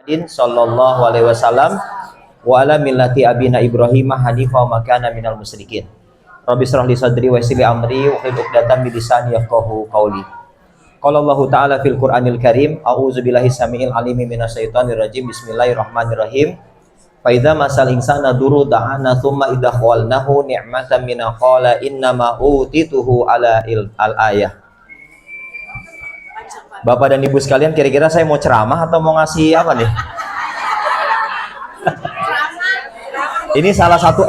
Sallallahu alaihi wasallam wa ala millati abina Ibrahim hanifa wa makana minal musyrikin. Rabbi shrah li sadri wa yassir li amri wa hlul 'uqdatam min lisani yafqahu qawli. Qala Allah Ta'ala fil Qur'anil Karim, a'udzu billahi samiil alimi minasyaitonir rajim. Bismillahirrahmanirrahim. Fa idza masal insana duru da'ana tsumma idza khawalnahu ni'matan minna qala innama utituhu ala al-ayah. Bapak dan Ibu sekalian, kira-kira saya mau ceramah atau mau ngasih apa nih? Ini salah satu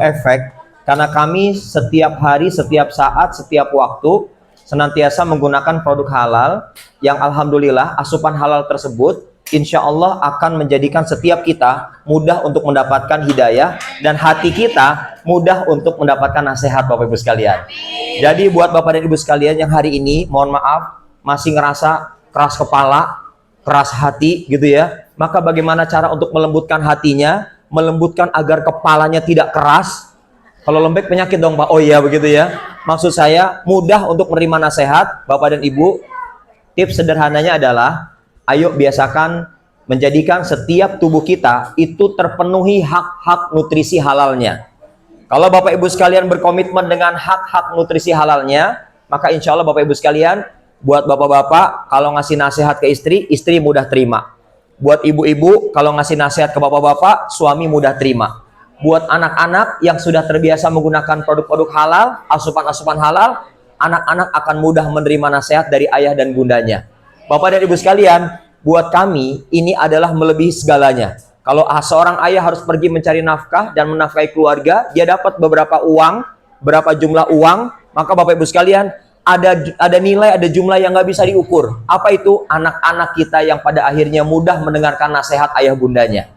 efek karena kami setiap hari, setiap saat, setiap waktu senantiasa menggunakan produk halal yang alhamdulillah asupan halal tersebut insya Allah akan menjadikan setiap kita mudah untuk mendapatkan hidayah dan hati kita mudah untuk mendapatkan nasihat Bapak Ibu sekalian. Jadi buat Bapak dan Ibu sekalian yang hari ini mohon maaf masih ngerasa keras kepala, keras hati gitu ya, maka bagaimana cara untuk melembutkan hatinya, melembutkan agar kepalanya tidak keras? Kalau lembek penyakit dong Pak. Oh iya begitu ya. Maksud saya mudah untuk menerima nasihat Bapak dan Ibu. Tips sederhananya adalah ayo biasakan menjadikan setiap tubuh kita itu terpenuhi hak-hak nutrisi halalnya. Kalau Bapak Ibu sekalian berkomitmen dengan hak-hak nutrisi halalnya, maka insya Allah Bapak Ibu sekalian, buat bapak-bapak kalau ngasih nasihat ke istri, istri mudah terima. Buat ibu-ibu kalau ngasih nasihat ke bapak-bapak, suami mudah terima. Buat anak-anak yang sudah terbiasa menggunakan produk-produk halal, asupan-asupan halal, anak-anak akan mudah menerima nasihat dari ayah dan bundanya. Bapak dan Ibu sekalian, buat kami ini adalah melebihi segalanya. Kalau seorang ayah harus pergi mencari nafkah dan menafkahi keluarga, dia dapat beberapa uang, berapa jumlah uang, maka Bapak Ibu sekalian, ada nilai, ada jumlah yang nggak bisa diukur. Apa itu? Anak-anak kita yang pada akhirnya mudah mendengarkan nasihat ayah bundanya.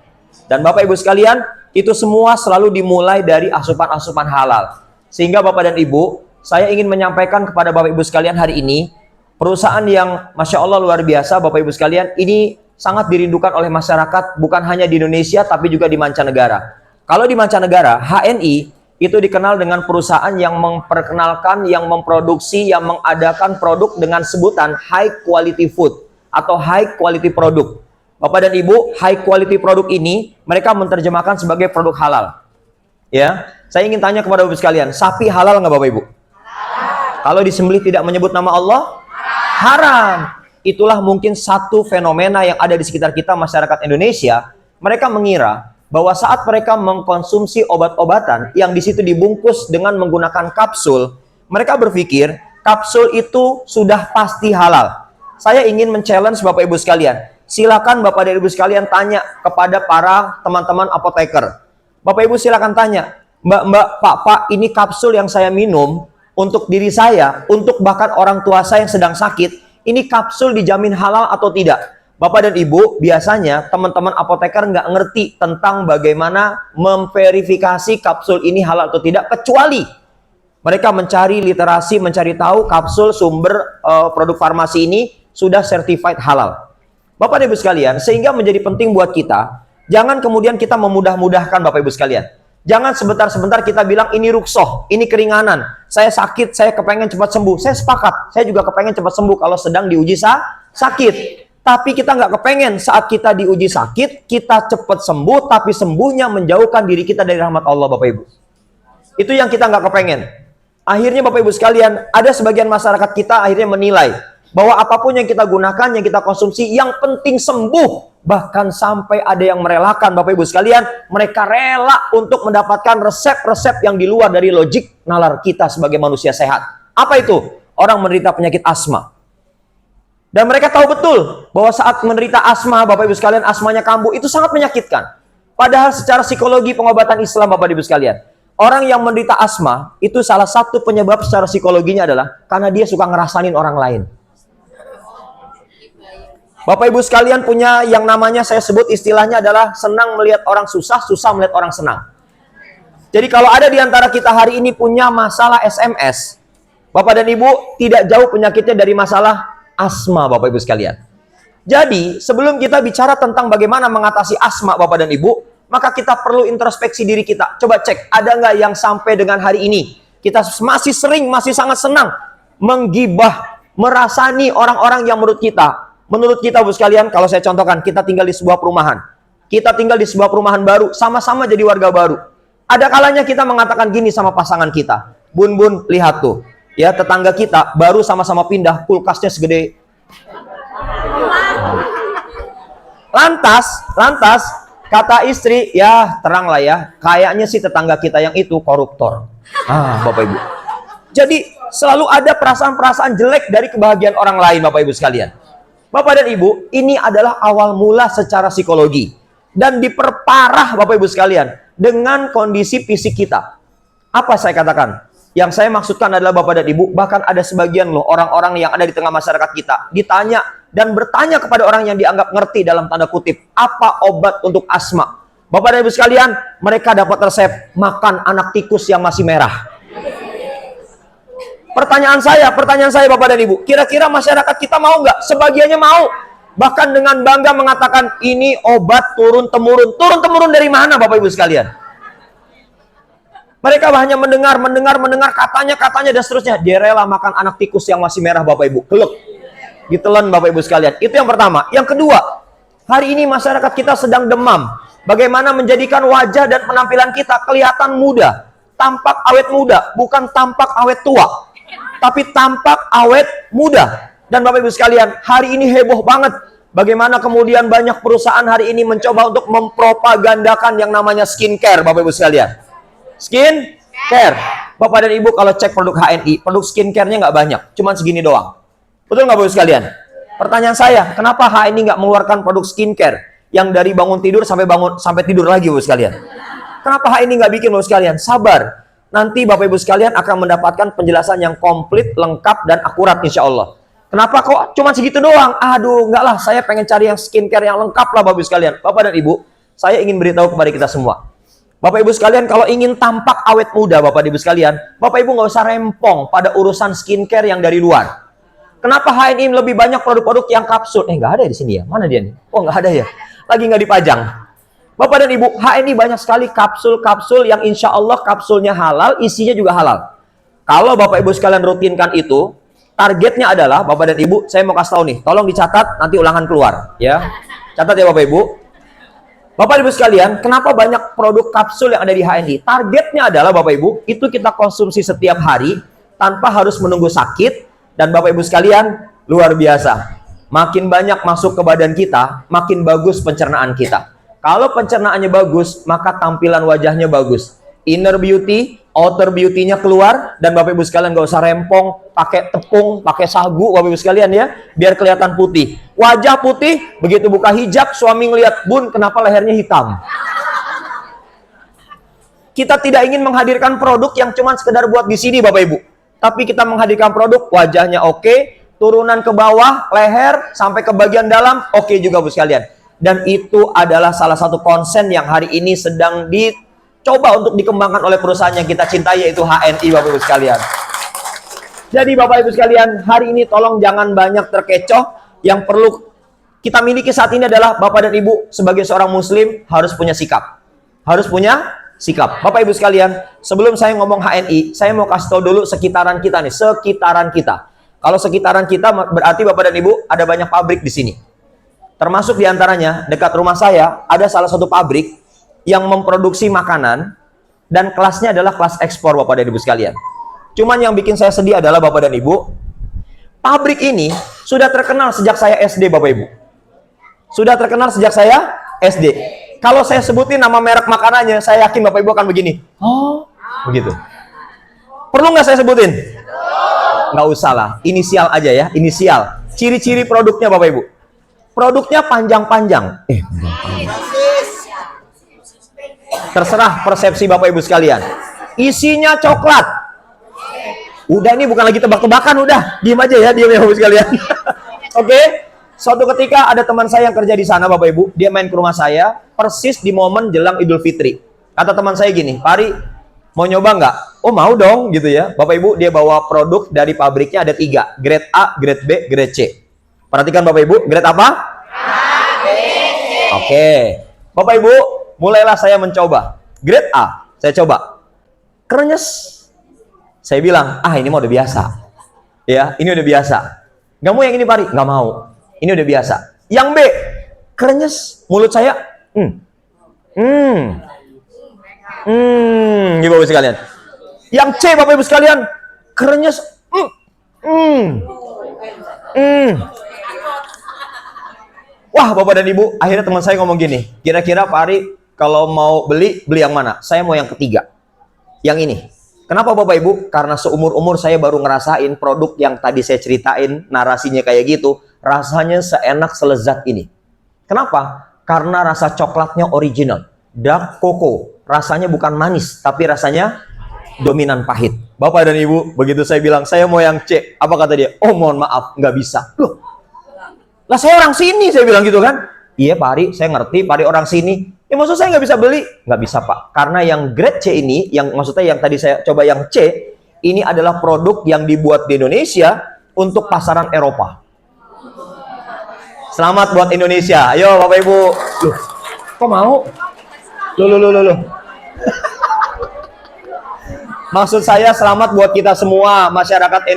Dan Bapak Ibu sekalian, itu semua selalu dimulai dari asupan-asupan halal. Sehingga Bapak dan Ibu, saya ingin menyampaikan kepada Bapak Ibu sekalian hari ini, perusahaan yang Masya Allah luar biasa Bapak Ibu sekalian, ini sangat dirindukan oleh masyarakat, bukan hanya di Indonesia, tapi juga di mancanegara. Kalau di mancanegara, HNI, itu dikenal dengan perusahaan yang memperkenalkan, yang memproduksi, yang mengadakan produk dengan sebutan high quality food atau high quality produk. Bapak dan Ibu, high quality produk ini mereka menerjemahkan sebagai produk halal. Ya, saya ingin tanya kepada Bapak sekalian, sapi halal nggak Bapak Ibu? Kalau disembelih tidak menyebut nama Allah, haram. Itulah mungkin satu fenomena yang ada di sekitar kita masyarakat Indonesia. Mereka mengira bahwa saat mereka mengkonsumsi obat-obatan yang di situ dibungkus dengan menggunakan kapsul, mereka berpikir kapsul itu sudah pasti halal. Saya ingin men-challenge Bapak Ibu sekalian. Silakan Bapak dan Ibu sekalian tanya kepada para teman-teman apoteker. Bapak Ibu silakan tanya, Mbak, Pak, ini kapsul yang saya minum untuk diri saya, untuk bahkan orang tua saya yang sedang sakit, ini kapsul dijamin halal atau tidak? Bapak dan Ibu, biasanya teman-teman apoteker nggak ngerti tentang bagaimana memverifikasi kapsul ini halal atau tidak, kecuali mereka mencari literasi, mencari tahu kapsul sumber produk farmasi ini sudah certified halal. Bapak dan Ibu sekalian, sehingga menjadi penting buat kita, jangan kemudian kita memudah-mudahkan Bapak Ibu sekalian. Jangan sebentar-sebentar kita bilang ini ruksoh, ini keringanan, saya sakit, saya kepengen cepat sembuh. Saya sepakat, saya juga kepengen cepat sembuh kalau sedang diuji sakit. Tapi kita nggak kepengen saat kita diuji sakit, kita cepat sembuh, tapi sembuhnya menjauhkan diri kita dari rahmat Allah Bapak Ibu. Itu yang kita nggak kepengen. Akhirnya Bapak Ibu sekalian, ada sebagian masyarakat kita akhirnya menilai bahwa apapun yang kita gunakan, yang kita konsumsi, yang penting sembuh. Bahkan sampai ada yang merelakan Bapak Ibu sekalian, mereka rela untuk mendapatkan resep-resep yang di luar dari logik nalar kita sebagai manusia sehat. Apa itu? Orang menderita penyakit asma. Dan mereka tahu betul bahwa saat menderita asma, Bapak Ibu sekalian, asmanya kambuh, itu sangat menyakitkan. Padahal secara psikologi pengobatan Islam, Bapak Ibu sekalian, orang yang menderita asma, itu salah satu penyebab secara psikologinya adalah karena dia suka ngerasain orang lain. Bapak Ibu sekalian punya yang namanya, saya sebut istilahnya adalah senang melihat orang susah, susah melihat orang senang. Jadi kalau ada di antara kita hari ini punya masalah SMS, Bapak dan Ibu tidak jauh penyakitnya dari masalah asma Bapak Ibu sekalian. Jadi sebelum kita bicara tentang bagaimana mengatasi asma Bapak dan Ibu, maka kita perlu introspeksi diri kita. Coba cek, ada nggak yang sampai dengan hari ini kita masih sangat senang menggibah, merasani orang-orang yang menurut kita Menurut kita, Bu sekalian, kalau saya contohkan, kita tinggal di sebuah perumahan. Kita tinggal di sebuah perumahan baru, sama-sama jadi warga baru. Ada kalanya kita mengatakan gini sama pasangan kita, Bun, Bun, lihat tuh, ya tetangga kita baru sama-sama pindah, kulkasnya segede. Lantas, kata istri, ya terang lah ya, kayaknya sih tetangga kita yang itu koruptor. Bapak Ibu. Jadi selalu ada perasaan-perasaan jelek dari kebahagiaan orang lain, Bapak Ibu sekalian. Bapak dan Ibu, ini adalah awal mula secara psikologi. Dan diperparah, Bapak Ibu sekalian, dengan kondisi fisik kita. Apa saya katakan? Yang saya maksudkan adalah Bapak dan Ibu, bahkan ada sebagian loh orang-orang yang ada di tengah masyarakat kita, ditanya dan bertanya kepada orang yang dianggap ngerti dalam tanda kutip, apa obat untuk asma? Bapak dan Ibu sekalian, mereka dapat resep makan anak tikus yang masih merah. Pertanyaan saya Bapak dan Ibu, kira-kira masyarakat kita mau nggak? Sebagiannya mau. Bahkan dengan bangga mengatakan, ini obat turun-temurun. Turun-temurun dari mana Bapak Ibu sekalian? Mereka hanya mendengar, katanya, dan seterusnya. Dia rela makan anak tikus yang masih merah Bapak Ibu. Kelek. Ditelan Bapak Ibu sekalian. Itu yang pertama. Yang kedua, hari ini masyarakat kita sedang demam. Bagaimana menjadikan wajah dan penampilan kita kelihatan muda. Tampak awet muda, bukan tampak awet tua. Tapi tampak awet muda. Dan Bapak Ibu sekalian, hari ini heboh banget. Bagaimana kemudian banyak perusahaan hari ini mencoba untuk mempropagandakan yang namanya skincare, Bapak Ibu sekalian. Skincare. Bapak dan Ibu kalau cek produk HNI, produk skincare-nya nggak banyak. Cuma segini doang. Betul nggak Bapak Ibu sekalian? Pertanyaan saya, kenapa HNI nggak mengeluarkan produk skincare yang dari bangun tidur sampai tidur lagi Bapak Ibu sekalian? Kenapa HNI nggak bikin Bapak Ibu sekalian? Sabar. Nanti Bapak Ibu sekalian akan mendapatkan penjelasan yang komplit, lengkap, dan akurat insya Allah. Kenapa kok cuma segitu doang? Aduh, enggak lah, saya pengen cari yang skincare yang lengkap lah Bapak Ibu sekalian. Bapak dan Ibu, saya ingin beritahu kepada kita semua. Bapak Ibu sekalian, kalau ingin tampak awet muda Bapak Ibu sekalian, Bapak Ibu nggak usah rempong pada urusan skincare yang dari luar. Kenapa HNI lebih banyak produk-produk yang kapsul? Nggak ada di sini ya? Mana dia nih? Oh, nggak ada ya? Lagi nggak dipajang. Bapak dan Ibu, HNI banyak sekali kapsul-kapsul yang insya Allah kapsulnya halal, isinya juga halal. Kalau Bapak Ibu sekalian rutinkan itu, targetnya adalah, Bapak dan Ibu, saya mau kasih tahu nih, tolong dicatat, nanti ulangan keluar. Ya, catat ya Bapak Ibu. Bapak Ibu sekalian, kenapa banyak produk kapsul yang ada di HNI? Targetnya adalah Bapak Ibu, itu kita konsumsi setiap hari, tanpa harus menunggu sakit, dan Bapak Ibu sekalian, luar biasa. Makin banyak masuk ke badan kita, makin bagus pencernaan kita. Kalau pencernaannya bagus, maka tampilan wajahnya bagus. Inner beauty, outer beauty-nya keluar, dan Bapak Ibu sekalian nggak usah rempong, pakai tepung, pakai sagu, Bapak Ibu sekalian ya, biar kelihatan putih. Wajah putih, begitu buka hijab, suami ngelihat, Bun, kenapa lehernya hitam? Kita tidak ingin menghadirkan produk yang cuma sekedar buat di sini, Bapak Ibu. Tapi kita menghadirkan produk, wajahnya oke, turunan ke bawah, leher, sampai ke bagian dalam, oke juga Bu sekalian. Dan itu adalah salah satu konsen yang hari ini sedang dicoba untuk dikembangkan oleh perusahaan yang kita cintai, yaitu HNI Bapak Ibu sekalian. Jadi Bapak Ibu sekalian, hari ini tolong jangan banyak terkecoh. Yang perlu kita miliki saat ini adalah Bapak dan Ibu sebagai seorang muslim harus punya sikap. Harus punya sikap. Bapak Ibu sekalian, sebelum saya ngomong HNI, saya mau kasih tahu dulu sekitaran kita nih, sekitaran kita. Kalau sekitaran kita berarti Bapak dan Ibu ada banyak pabrik di sini. Termasuk diantaranya, dekat rumah saya, ada salah satu pabrik yang memproduksi makanan, dan kelasnya adalah kelas ekspor Bapak dan Ibu sekalian. Cuman yang bikin saya sedih adalah Bapak dan Ibu, pabrik ini sudah terkenal sejak saya SD Bapak Ibu. Sudah terkenal sejak saya SD. Kalau saya sebutin nama merek makanannya, saya yakin Bapak Ibu akan begini. Oh, begitu. Perlu nggak saya sebutin? Nggak usah lah, inisial aja ya, inisial. Ciri-ciri produknya Bapak Ibu. Produknya panjang-panjang. Terserah persepsi Bapak Ibu sekalian. Isinya coklat. Udah, ini bukan lagi tebak-tebakan, udah. Diam aja ya, diam ya Bapak Ibu sekalian. Oke. Suatu ketika ada teman saya yang kerja di sana Bapak Ibu, dia main ke rumah saya persis di momen jelang Idul Fitri. Kata teman saya gini, "Pari, mau nyoba nggak?" "Oh, mau dong," gitu ya. Bapak Ibu, dia bawa produk dari pabriknya ada 3, grade A, grade B, grade C. Perhatikan Bapak Ibu, grade apa? A, B, C. Oke. Bapak Ibu, mulailah saya mencoba. Grade A, saya coba. Krenyes. Saya bilang, ini mah udah biasa. Ya, ini udah biasa. Nggak mau yang ini, Pari? Nggak mau. Ini udah biasa. Yang B, krenyes, mulut saya. Bapak Ibu sekalian. Yang C, Bapak Ibu sekalian, krenyes. Wah, Bapak dan Ibu, akhirnya teman saya ngomong gini, kira-kira Pak Ari kalau mau beli yang mana? Saya mau yang ketiga, yang ini. Kenapa Bapak Ibu? Karena seumur-umur saya baru ngerasain produk yang tadi saya ceritain, narasinya kayak gitu, rasanya seenak selezat ini. Kenapa? Karena rasa coklatnya original, dark cocoa, rasanya bukan manis, tapi rasanya dominan pahit. Bapak dan Ibu, begitu saya bilang, saya mau yang C, apa kata dia? Oh mohon maaf, nggak bisa. Loh, lah saya orang sini, saya bilang gitu kan. Iya Pak Ari, saya ngerti Pak Ari orang sini. Ya maksud saya nggak bisa beli? Nggak bisa Pak. Karena yang grade C ini, yang maksudnya yang tadi saya coba yang C, ini adalah produk yang dibuat di Indonesia untuk pasaran Eropa. Selamat buat Indonesia. Ayo Bapak Ibu. Loh, kok mau? Loh. Maksud saya selamat buat kita semua, masyarakat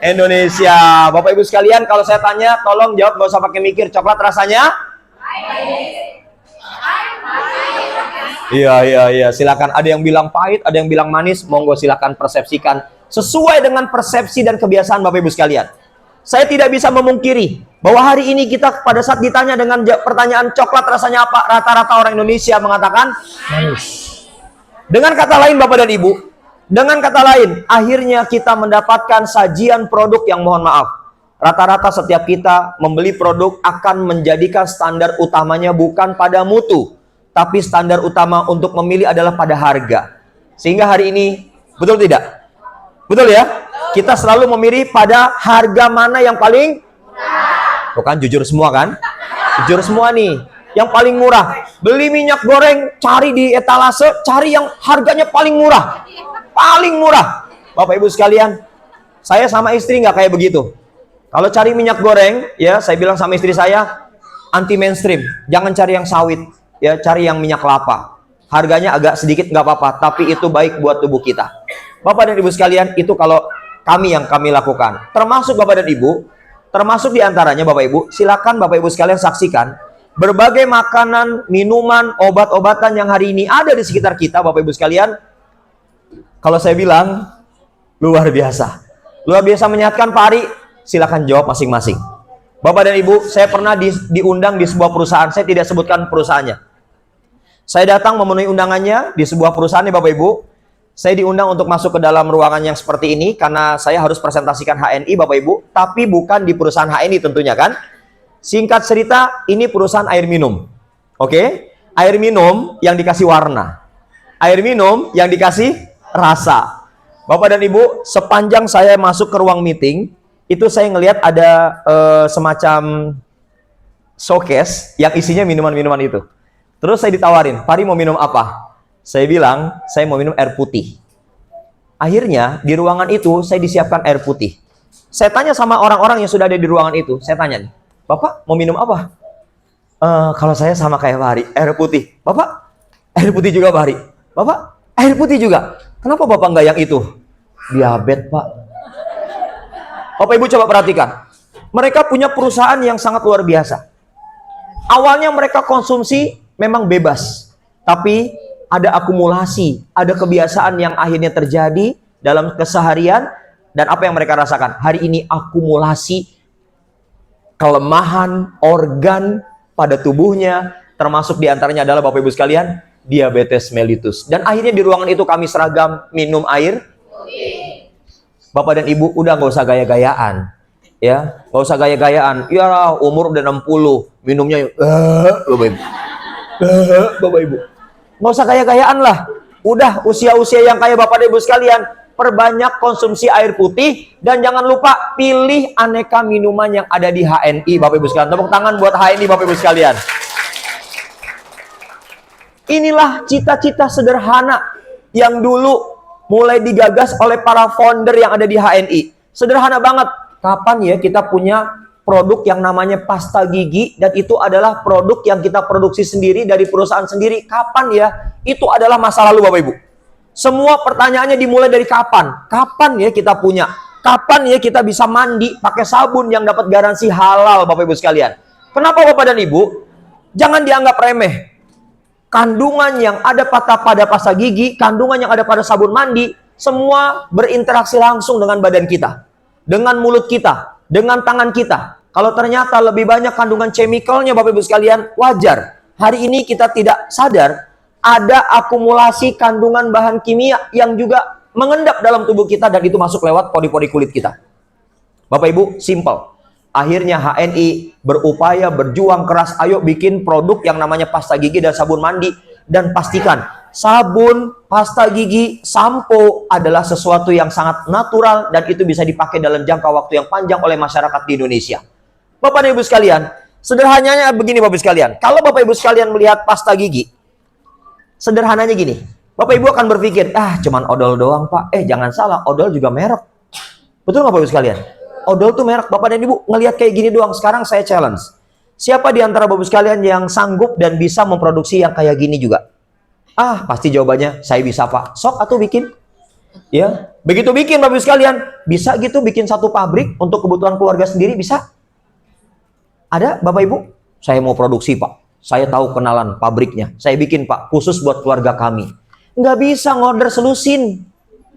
Indonesia. Bapak Ibu sekalian, kalau saya tanya, tolong jawab, gak usah pakai mikir. Coklat rasanya? Iya. Silakan. Ada yang bilang pahit, ada yang bilang manis. Monggo silakan persepsikan sesuai dengan persepsi dan kebiasaan Bapak Ibu sekalian. Saya tidak bisa memungkiri bahwa hari ini kita pada saat ditanya dengan pertanyaan coklat rasanya apa, rata-rata orang Indonesia mengatakan manis. Dengan kata lain Bapak dan Ibu, dengan kata lain, akhirnya kita mendapatkan sajian produk yang mohon maaf. Rata-rata setiap kita membeli produk akan menjadikan standar utamanya bukan pada mutu, tapi standar utama untuk memilih adalah pada harga. Sehingga hari ini, betul tidak? Betul ya? Kita selalu memilih pada harga mana yang paling murah. Bukan jujur semua kan? Jujur semua nih. Yang paling murah. Beli minyak goreng, cari di etalase, cari yang harganya paling murah. Paling murah. Bapak Ibu sekalian, saya sama istri nggak kayak begitu. Kalau cari minyak goreng, ya saya bilang sama istri saya, anti mainstream. Jangan cari yang sawit, ya cari yang minyak kelapa. Harganya agak sedikit nggak apa-apa, tapi itu baik buat tubuh kita. Bapak dan Ibu sekalian, itu kalau kami lakukan. Termasuk Bapak dan Ibu, termasuk diantaranya Bapak Ibu, silakan Bapak Ibu sekalian saksikan berbagai makanan, minuman, obat-obatan yang hari ini ada di sekitar kita, Bapak Ibu sekalian. Kalau saya bilang, luar biasa. Luar biasa menyehatkan Pak Ari, silakan jawab masing-masing. Bapak dan Ibu, saya pernah diundang di sebuah perusahaan, saya tidak sebutkan perusahaannya. Saya datang memenuhi undangannya di sebuah perusahaan nih Bapak Ibu. Saya diundang untuk masuk ke dalam ruangan yang seperti ini, karena saya harus presentasikan HNI Bapak Ibu, tapi bukan di perusahaan HNI tentunya kan. Singkat cerita, ini perusahaan air minum. Oke? Air minum yang dikasih warna. Air minum yang dikasih rasa. Bapak dan Ibu, sepanjang saya masuk ke ruang meeting, itu saya ngelihat ada semacam showcase yang isinya minuman-minuman itu. Terus saya ditawarin, Pak Ari mau minum apa? Saya bilang, saya mau minum air putih. Akhirnya, di ruangan itu saya disiapkan air putih. Saya tanya sama orang-orang yang sudah ada di ruangan itu, saya tanya nih, Bapak mau minum apa? Kalau saya sama kayak Pak Ari, air putih. Bapak, air putih juga Pak Ari. Bapak, air putih juga. Kenapa Bapak nggak yang itu? Diabetes Pak. Bapak Ibu coba perhatikan. Mereka punya perusahaan yang sangat luar biasa. Awalnya mereka konsumsi memang bebas. Tapi ada akumulasi, ada kebiasaan yang akhirnya terjadi dalam keseharian. Dan apa yang mereka rasakan? Hari ini akumulasi kelemahan organ pada tubuhnya, termasuk diantaranya adalah Bapak Ibu sekalian, diabetes mellitus. Dan akhirnya di ruangan itu kami seragam minum air. Bapak dan Ibu udah nggak usah gaya-gayaan, ya nggak usah gaya-gayaan. Ya umur udah 60, minumnya Bapak Ibu, Bapak Ibu, nggak usah gaya-gayaan lah. Udah usia-usia yang kayak Bapak dan Ibu sekalian, perbanyak konsumsi air putih dan jangan lupa pilih aneka minuman yang ada di HNI Bapak Ibu sekalian. Tepuk tangan buat HNI Bapak Ibu sekalian. Inilah cita-cita sederhana yang dulu mulai digagas oleh para founder yang ada di HNI. Sederhana banget. Kapan ya kita punya produk yang namanya pasta gigi dan itu adalah produk yang kita produksi sendiri dari perusahaan sendiri? Kapan ya? Itu adalah masa lalu Bapak Ibu. Semua pertanyaannya dimulai dari kapan? Kapan ya kita punya? Kapan ya kita bisa mandi pakai sabun yang dapat garansi halal, Bapak Ibu sekalian? Kenapa Bapak dan Ibu? Jangan dianggap remeh. Kandungan yang ada pada pasta gigi, kandungan yang ada pada sabun mandi, semua berinteraksi langsung dengan badan kita, dengan mulut kita, dengan tangan kita. Kalau ternyata lebih banyak kandungan chemicalnya, Bapak Ibu sekalian, wajar. Hari ini kita tidak sadar ada akumulasi kandungan bahan kimia yang juga mengendap dalam tubuh kita dan itu masuk lewat pori-pori kulit kita. Bapak Ibu, simple. Akhirnya HNI berupaya, berjuang keras, ayo bikin produk yang namanya pasta gigi dan sabun mandi. Dan pastikan, sabun, pasta gigi, sampo adalah sesuatu yang sangat natural dan itu bisa dipakai dalam jangka waktu yang panjang oleh masyarakat di Indonesia. Bapak dan Ibu sekalian, sederhananya begini Bapak Ibu sekalian. Kalau Bapak Ibu sekalian melihat pasta gigi, sederhananya gini. Bapak Ibu akan berpikir, cuman odol doang Pak. Jangan salah, odol juga merek. Betul nggak Bapak Ibu sekalian? Odol tuh merek. Bapak dan Ibu ngelihat kayak gini doang. Sekarang saya challenge. Siapa di antara Bapak Ibu sekalian yang sanggup dan bisa memproduksi yang kayak gini juga? Pasti jawabannya, saya bisa Pak. Sok atau bikin? Ya, begitu bikin Bapak Ibu sekalian. Bisa gitu bikin satu pabrik untuk kebutuhan keluarga sendiri, bisa? Ada Bapak Ibu? Saya mau produksi Pak. Saya tahu kenalan pabriknya. Saya bikin Pak, khusus buat keluarga kami. Nggak bisa ngorder selusin.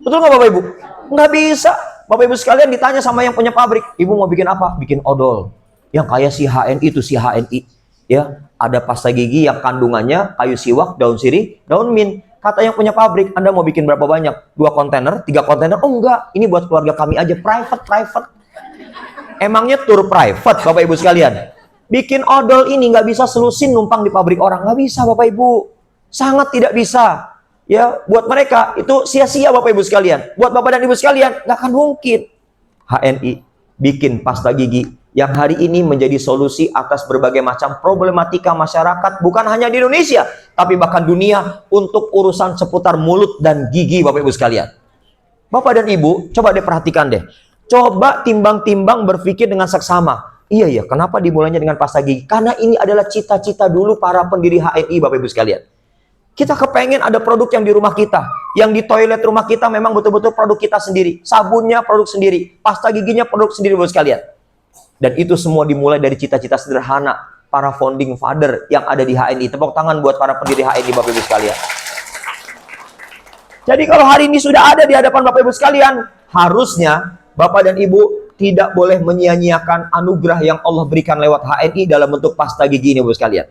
Betul nggak Bapak Ibu? Nggak bisa. Bapak Ibu sekalian ditanya sama yang punya pabrik, Ibu mau bikin apa? Bikin odol. Yang kayak si HNI itu, si HNI. Ya, ada pasta gigi yang kandungannya kayu siwak, daun sirih, daun mint. Kata yang punya pabrik, Anda mau bikin berapa banyak? 2 kontainer, 3 kontainer? Oh enggak, ini buat keluarga kami aja, private. Emangnya tour private Bapak Ibu sekalian? Bikin odol ini nggak bisa selusin numpang di pabrik orang. Nggak bisa Bapak Ibu. Sangat tidak bisa. Ya, buat mereka itu sia-sia Bapak Ibu sekalian. Buat Bapak dan Ibu sekalian, nggak akan mungkin. HNI bikin pasta gigi yang hari ini menjadi solusi atas berbagai macam problematika masyarakat, bukan hanya di Indonesia, tapi bahkan dunia untuk urusan seputar mulut dan gigi Bapak Ibu sekalian. Bapak dan Ibu, coba deh perhatikan deh. Coba timbang-timbang berpikir dengan seksama. Iya ya, kenapa dimulainya dengan pasta gigi? Karena ini adalah cita-cita dulu para pendiri HNI Bapak Ibu sekalian. Kita kepengen ada produk yang di rumah kita. Yang di toilet rumah kita memang betul-betul produk kita sendiri. Sabunnya produk sendiri. Pasta giginya produk sendiri Bapak sekalian. Dan itu semua dimulai dari cita-cita sederhana para founding father yang ada di HNI. Tepuk tangan buat para pendiri HNI Bapak Ibu sekalian. Jadi kalau hari ini sudah ada di hadapan Bapak Ibu sekalian, harusnya Bapak dan Ibu tidak boleh menyia-nyiakan anugerah yang Allah berikan lewat HNI dalam bentuk pasta gigi ini Bapak sekalian.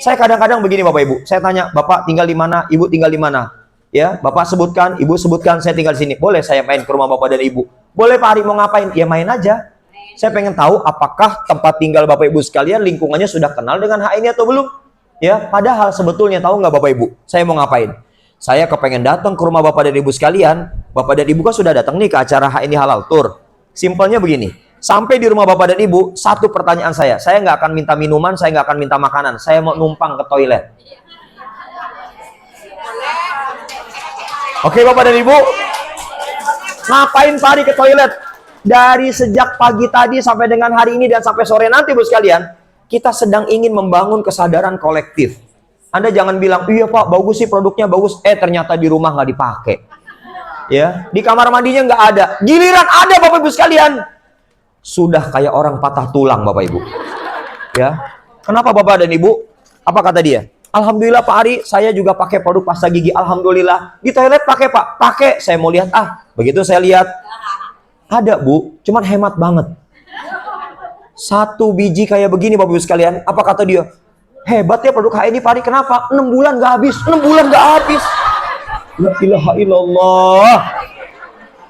Saya kadang-kadang begini Bapak Ibu, saya tanya, Bapak tinggal di mana, Ibu tinggal di mana? Ya, Bapak sebutkan, Ibu sebutkan, saya tinggal di sini. Boleh saya main ke rumah Bapak dan Ibu? Boleh Pak Ari, mau ngapain? Ya main aja. Saya pengen tahu apakah tempat tinggal Bapak Ibu sekalian lingkungannya sudah kenal dengan HNI atau belum? Ya, padahal sebetulnya tahu nggak Bapak Ibu, saya mau ngapain? Saya kepengen datang ke rumah Bapak dan Ibu sekalian. Bapak dan Ibu kan sudah datang nih ke acara HNI Halal Tour. Simpelnya begini. Sampai di rumah Bapak dan Ibu, satu pertanyaan saya nggak akan minta minuman, saya nggak akan minta makanan, saya mau numpang ke toilet. Oke Bapak dan Ibu, ngapain Pak Ari ke toilet? Dari sejak pagi tadi sampai dengan hari ini dan sampai sore nanti Bu sekalian, kita sedang ingin membangun kesadaran kolektif. Anda jangan bilang, iya Pak, bagus sih produknya bagus, ternyata di rumah nggak dipakai. Ya, di kamar mandinya nggak ada. Giliran ada Bapak Ibu sekalian, sudah kayak orang patah tulang Bapak Ibu. Ya, kenapa Bapak dan Ibu? Apa kata dia? Alhamdulillah Pak Ari, saya juga pakai produk pasta gigi. Alhamdulillah. Di toilet pakai Pak? Pakai. Saya mau lihat. Begitu saya lihat, ada Bu, cuman hemat banget. 1 biji kayak begini Bapak Ibu sekalian. Apa kata dia? Hebat ya produk HNI Pak Ari. Kenapa? 6 bulan nggak habis. 6 bulan nggak habis. La ilaha illallah.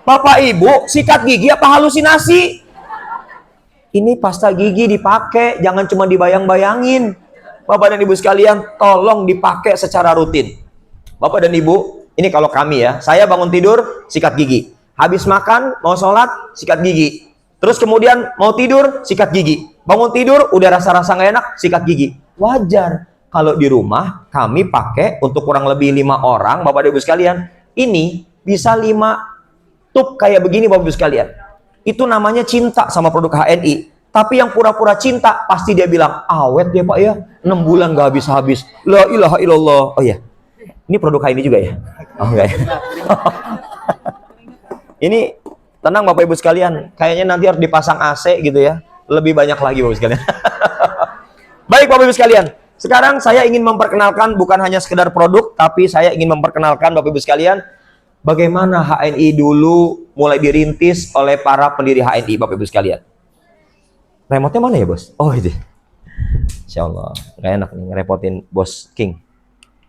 Bapak Ibu, sikat gigi apa halusinasi? Ini pasta gigi dipakai, jangan cuma dibayang-bayangin. Bapak dan Ibu sekalian, tolong dipakai secara rutin. Bapak dan Ibu, ini kalau kami ya, saya bangun tidur, sikat gigi. Habis makan, mau sholat, sikat gigi. Terus kemudian mau tidur, sikat gigi. Bangun tidur, udah rasa-rasa nggak enak, sikat gigi. Wajar. Kalau di rumah, kami pakai untuk kurang lebih 5 orang, Bapak dan Ibu sekalian. Ini bisa 5 tub kayak begini Bapak Ibu sekalian. Itu namanya cinta sama produk HNI. Tapi yang pura-pura cinta, pasti dia bilang, awet ya Pak ya, 6 bulan gak habis-habis. La ilaha illallah. Oh iya, ini produk HNI juga ya? Oh enggak ya? Ini Tenang Bapak Ibu sekalian, kayaknya nanti harus dipasang AC gitu ya. Lebih banyak lagi Bapak Ibu sekalian. Baik Bapak Ibu sekalian, sekarang saya ingin memperkenalkan bukan hanya sekedar produk, tapi saya ingin memperkenalkan Bapak Ibu sekalian, bagaimana HNI dulu mulai dirintis oleh para pendiri HNI Bapak Ibu sekalian. Remote-nya mana ya bos? Oh ini. Insya Allah, gak enak nih ngerepotin bos King.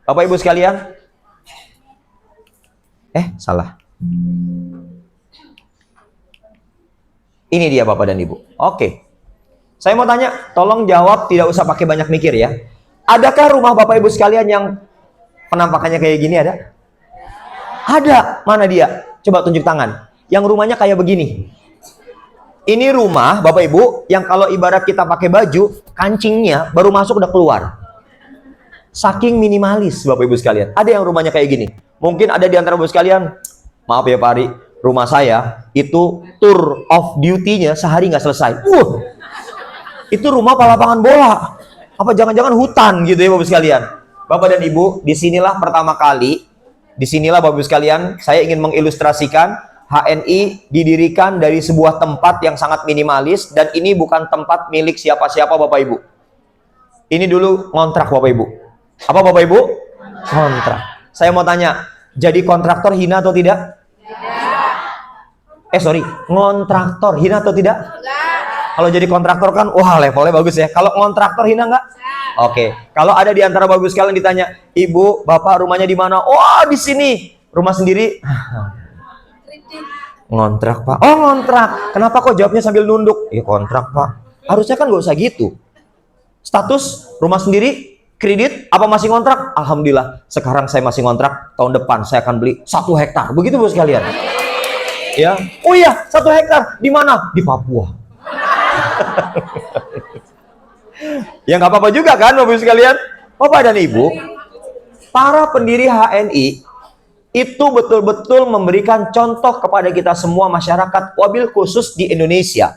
Bapak Ibu sekalian, salah. Ini dia Bapak dan Ibu. Oke. Saya mau tanya, tolong jawab, tidak usah pakai banyak mikir ya. Adakah rumah Bapak Ibu sekalian yang penampakannya kayak gini ada? Ada. Mana dia? Coba tunjuk tangan. Yang rumahnya kayak begini. Ini rumah Bapak Ibu yang kalau ibarat kita pakai baju, kancingnya baru masuk udah keluar. Saking minimalis Bapak Ibu sekalian. Ada yang rumahnya kayak gini. Mungkin ada di antara Bapak Ibu sekalian, maaf ya Pak Ari, rumah saya itu tour of duty-nya sehari nggak selesai. Itu rumah apa lapangan bola? Apa jangan-jangan hutan gitu ya Bapak sekalian? Bapak dan Ibu, disinilah pertama kali, disinilah Bapak sekalian, saya ingin mengilustrasikan HNI didirikan dari sebuah tempat yang sangat minimalis, dan ini bukan tempat milik siapa-siapa Bapak Ibu. Ini dulu ngontrak Bapak Ibu. Apa Bapak Ibu? Kontrak. Saya mau tanya, jadi kontraktor hina atau tidak? Ngontraktor hina atau tidak? Kalau jadi kontraktor kan, wah levelnya bagus ya. Kalau ngontraktor hina nggak? Oke. Kalau ada di antara bagus sekalian ditanya, Ibu, Bapak rumahnya di mana? Oh di sini. Rumah sendiri? Ngontrak Pak. Oh ngontrak. Kenapa kok jawabnya sambil nunduk? Ya kontrak Pak. Harusnya kan nggak usah gitu. Status rumah sendiri, kredit, apa masih ngontrak? Alhamdulillah. Sekarang saya masih ngontrak. Tahun depan saya akan beli 1 hektar. Begitu Bapak sekalian. Ya, oh iya 1 hektar di mana? Di Papua. Ya nggak apa-apa juga kan Bapak sekalian. Bapak dan Ibu, para pendiri HNI itu betul-betul memberikan contoh kepada kita semua masyarakat, wabil khusus di Indonesia,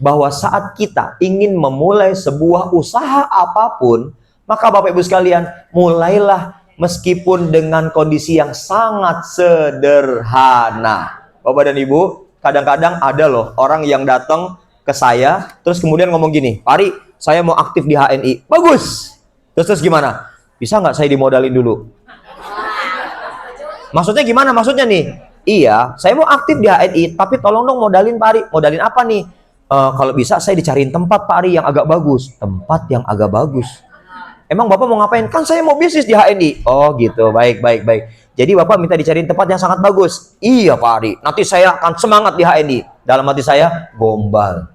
bahwa saat kita ingin memulai sebuah usaha apapun, maka Bapak Ibu sekalian, mulailah meskipun dengan kondisi yang sangat sederhana. Bapak dan Ibu, kadang-kadang ada loh orang yang datang ke saya, terus kemudian ngomong gini, Pak Ari, saya mau aktif di HNI. Bagus. Terus gimana? Bisa nggak saya dimodalin dulu? Maksudnya gimana? Maksudnya nih, iya, saya mau aktif di HNI, tapi tolong dong modalin Pak Ari. Modalin apa nih? Kalau bisa saya dicariin tempat Pak Ari yang agak bagus. Tempat yang agak bagus. Emang Bapak mau ngapain? Kan saya mau bisnis di HNI. Oh gitu, baik. Jadi Bapak minta dicariin tempat yang sangat bagus. Iya Pak Ari, nanti saya akan semangat di HNI. Dalam hati saya, gombal.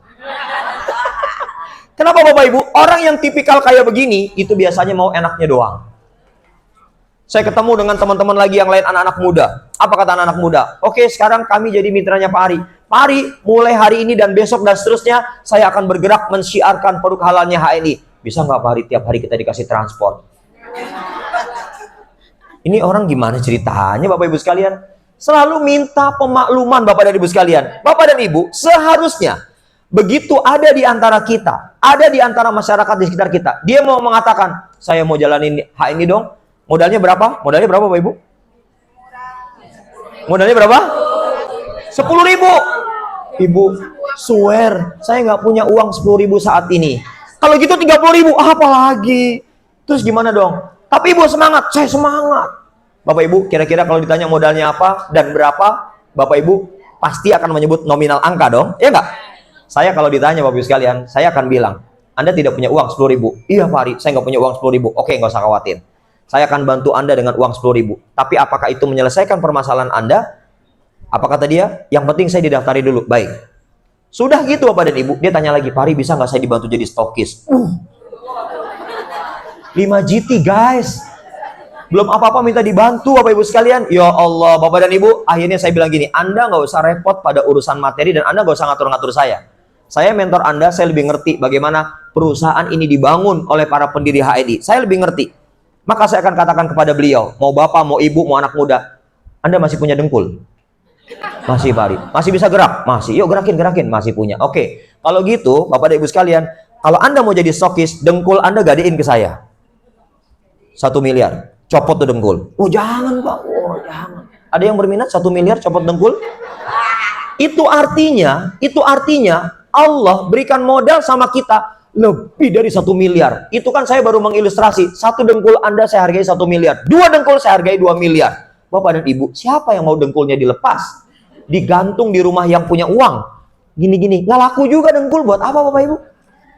Kenapa Bapak Ibu? Orang yang tipikal kayak begini, itu biasanya mau enaknya doang. Saya ketemu dengan teman-teman lagi yang lain, anak-anak muda. Apa kata anak-anak muda? Oke, sekarang kami jadi mitranya Pak Ari. Pak Ari, mulai hari ini dan besok dan seterusnya, saya akan bergerak mensyiarkan produk halalnya HNI. Bisa nggak Pak Ari, tiap hari kita dikasih transport? Ini orang gimana ceritanya Bapak Ibu sekalian? Selalu minta pemakluman Bapak dan Ibu sekalian. Bapak dan Ibu, seharusnya begitu ada di antara kita, ada di antara masyarakat di sekitar kita, dia mau mengatakan, saya mau jalanin HNI dong. Modalnya berapa? Modalnya berapa Bapak Ibu? Modalnya berapa? 10.000. Ibu, swear, saya nggak punya uang 10.000 saat ini. Kalau gitu 30.000, apa lagi? Terus gimana dong? Tapi Ibu semangat, saya semangat. Bapak Ibu, kira-kira kalau ditanya modalnya apa dan berapa, Bapak Ibu pasti akan menyebut nominal angka dong, ya nggak? Saya kalau ditanya Bapak Ibu sekalian, saya akan bilang, Anda tidak punya uang 10.000. Iya Pak Ari, saya nggak punya uang 10.000. Oke, nggak usah khawatir. Saya akan bantu Anda dengan uang 10.000. Tapi apakah itu menyelesaikan permasalahan Anda? Apa kata dia? Yang penting saya didaftari dulu. Baik. Sudah gitu Bapak dan Ibu, dia tanya lagi, Pak Ari bisa nggak saya dibantu jadi stokis? 5 GT guys. Belum apa-apa minta dibantu Bapak Ibu sekalian. Ya Allah Bapak dan Ibu, akhirnya saya bilang gini, Anda nggak usah repot pada urusan materi dan Anda nggak usah ngatur-ngatur saya. Saya mentor Anda, saya lebih ngerti bagaimana perusahaan ini dibangun oleh para pendiri HNI. Saya lebih ngerti. Maka saya akan katakan kepada beliau, mau bapak, mau ibu, mau anak muda, Anda masih punya dengkul? Masih Pak Ari. Masih bisa gerak? Masih. Yuk gerakin, masih punya. Oke, kalau gitu Bapak dan Ibu sekalian, kalau Anda mau jadi stokis, dengkul Anda gadein ke saya 1 miliar. Copot tuh dengkul. Oh jangan Pak, oh jangan. Ada yang berminat 1 miliar copot dengkul? Itu artinya Allah berikan modal sama kita lebih dari 1 miliar. Itu kan saya baru mengilustrasi. 1 dengkul Anda saya hargai 1 miliar. 2 dengkul saya hargai 2 miliar. Bapak dan Ibu, siapa yang mau dengkulnya dilepas? Digantung di rumah yang punya uang. Gini-gini, nggak laku juga dengkul, buat apa Bapak Ibu?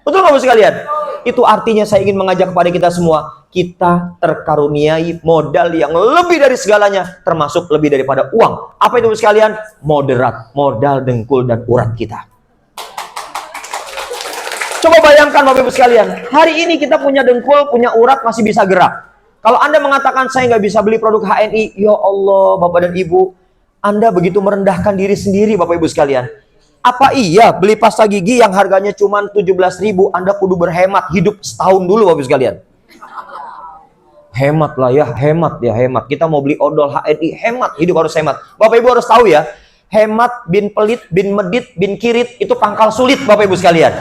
Betul nggak Bapak sekalian? Itu artinya saya ingin mengajak kepada kita semua, kita terkaruniai modal yang lebih dari segalanya, termasuk lebih daripada uang. Apa itu Bapak sekalian? Moderat, modal dengkul dan urat kita. Coba bayangkan Bapak Ibu sekalian, hari ini kita punya dengkul, punya urat, masih bisa gerak. Kalau Anda mengatakan saya nggak bisa beli produk HNI, ya Allah Bapak dan Ibu, Anda begitu merendahkan diri sendiri Bapak Ibu sekalian. Apa iya beli pasta gigi yang harganya cuma 17.000, Anda kudu berhemat hidup setahun dulu Bapak Ibu sekalian? Hemat lah ya, hemat. Kita mau beli odol HNI, hemat, hidup harus hemat. Bapak Ibu harus tahu ya, hemat bin pelit, bin medit, bin kirit, itu pangkal sulit Bapak Ibu sekalian.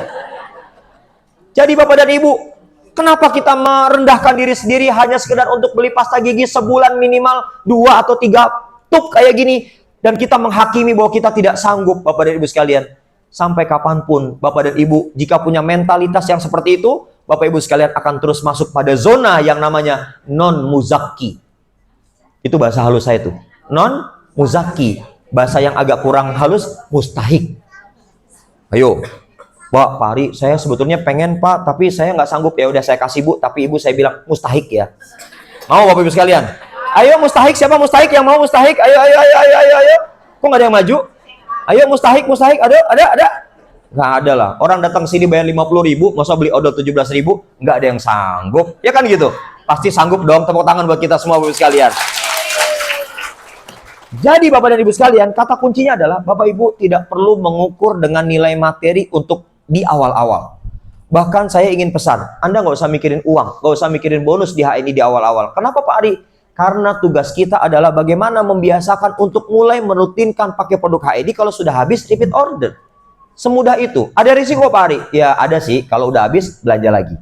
Jadi Bapak dan Ibu, kenapa kita merendahkan diri sendiri hanya sekedar untuk beli pasta gigi sebulan minimal 2 atau 3 tub kayak gini, dan kita menghakimi bahwa kita tidak sanggup Bapak dan Ibu sekalian? Sampai kapanpun Bapak dan Ibu jika punya mentalitas yang seperti itu, Bapak Ibu sekalian akan terus masuk pada zona yang namanya non-muzaki. Itu bahasa halus saya itu, non-muzaki. Bahasa yang agak kurang halus, mustahik. Ayo Pak Ari, saya sebetulnya pengen Pak, tapi saya nggak sanggup. Ya udah saya kasih Bu, tapi Ibu saya bilang mustahik ya. Mau Bapak Ibu sekalian? Ayo mustahik, siapa mustahik yang mau mustahik? Ayo. Kok nggak ada yang maju? Ayo mustahik, ada? Nggak ada lah. Orang datang sini bayar 50.000, masa beli odol 17.000? Nggak ada yang sanggup. Ya kan gitu? Pasti sanggup dong, tepuk tangan buat kita semua Bapak Ibu sekalian. Jadi Bapak dan Ibu sekalian, kata kuncinya adalah Bapak Ibu tidak perlu mengukur dengan nilai materi untuk di awal-awal. Bahkan saya ingin pesan, Anda nggak usah mikirin uang, nggak usah mikirin bonus di HNI di awal-awal. Kenapa Pak Ari? Karena tugas kita adalah bagaimana membiasakan untuk mulai merutinkan pakai produk HNI. Kalau sudah habis, repeat order. Semudah itu. Ada risiko Pak Ari? Ya ada sih, kalau udah habis, belanja lagi.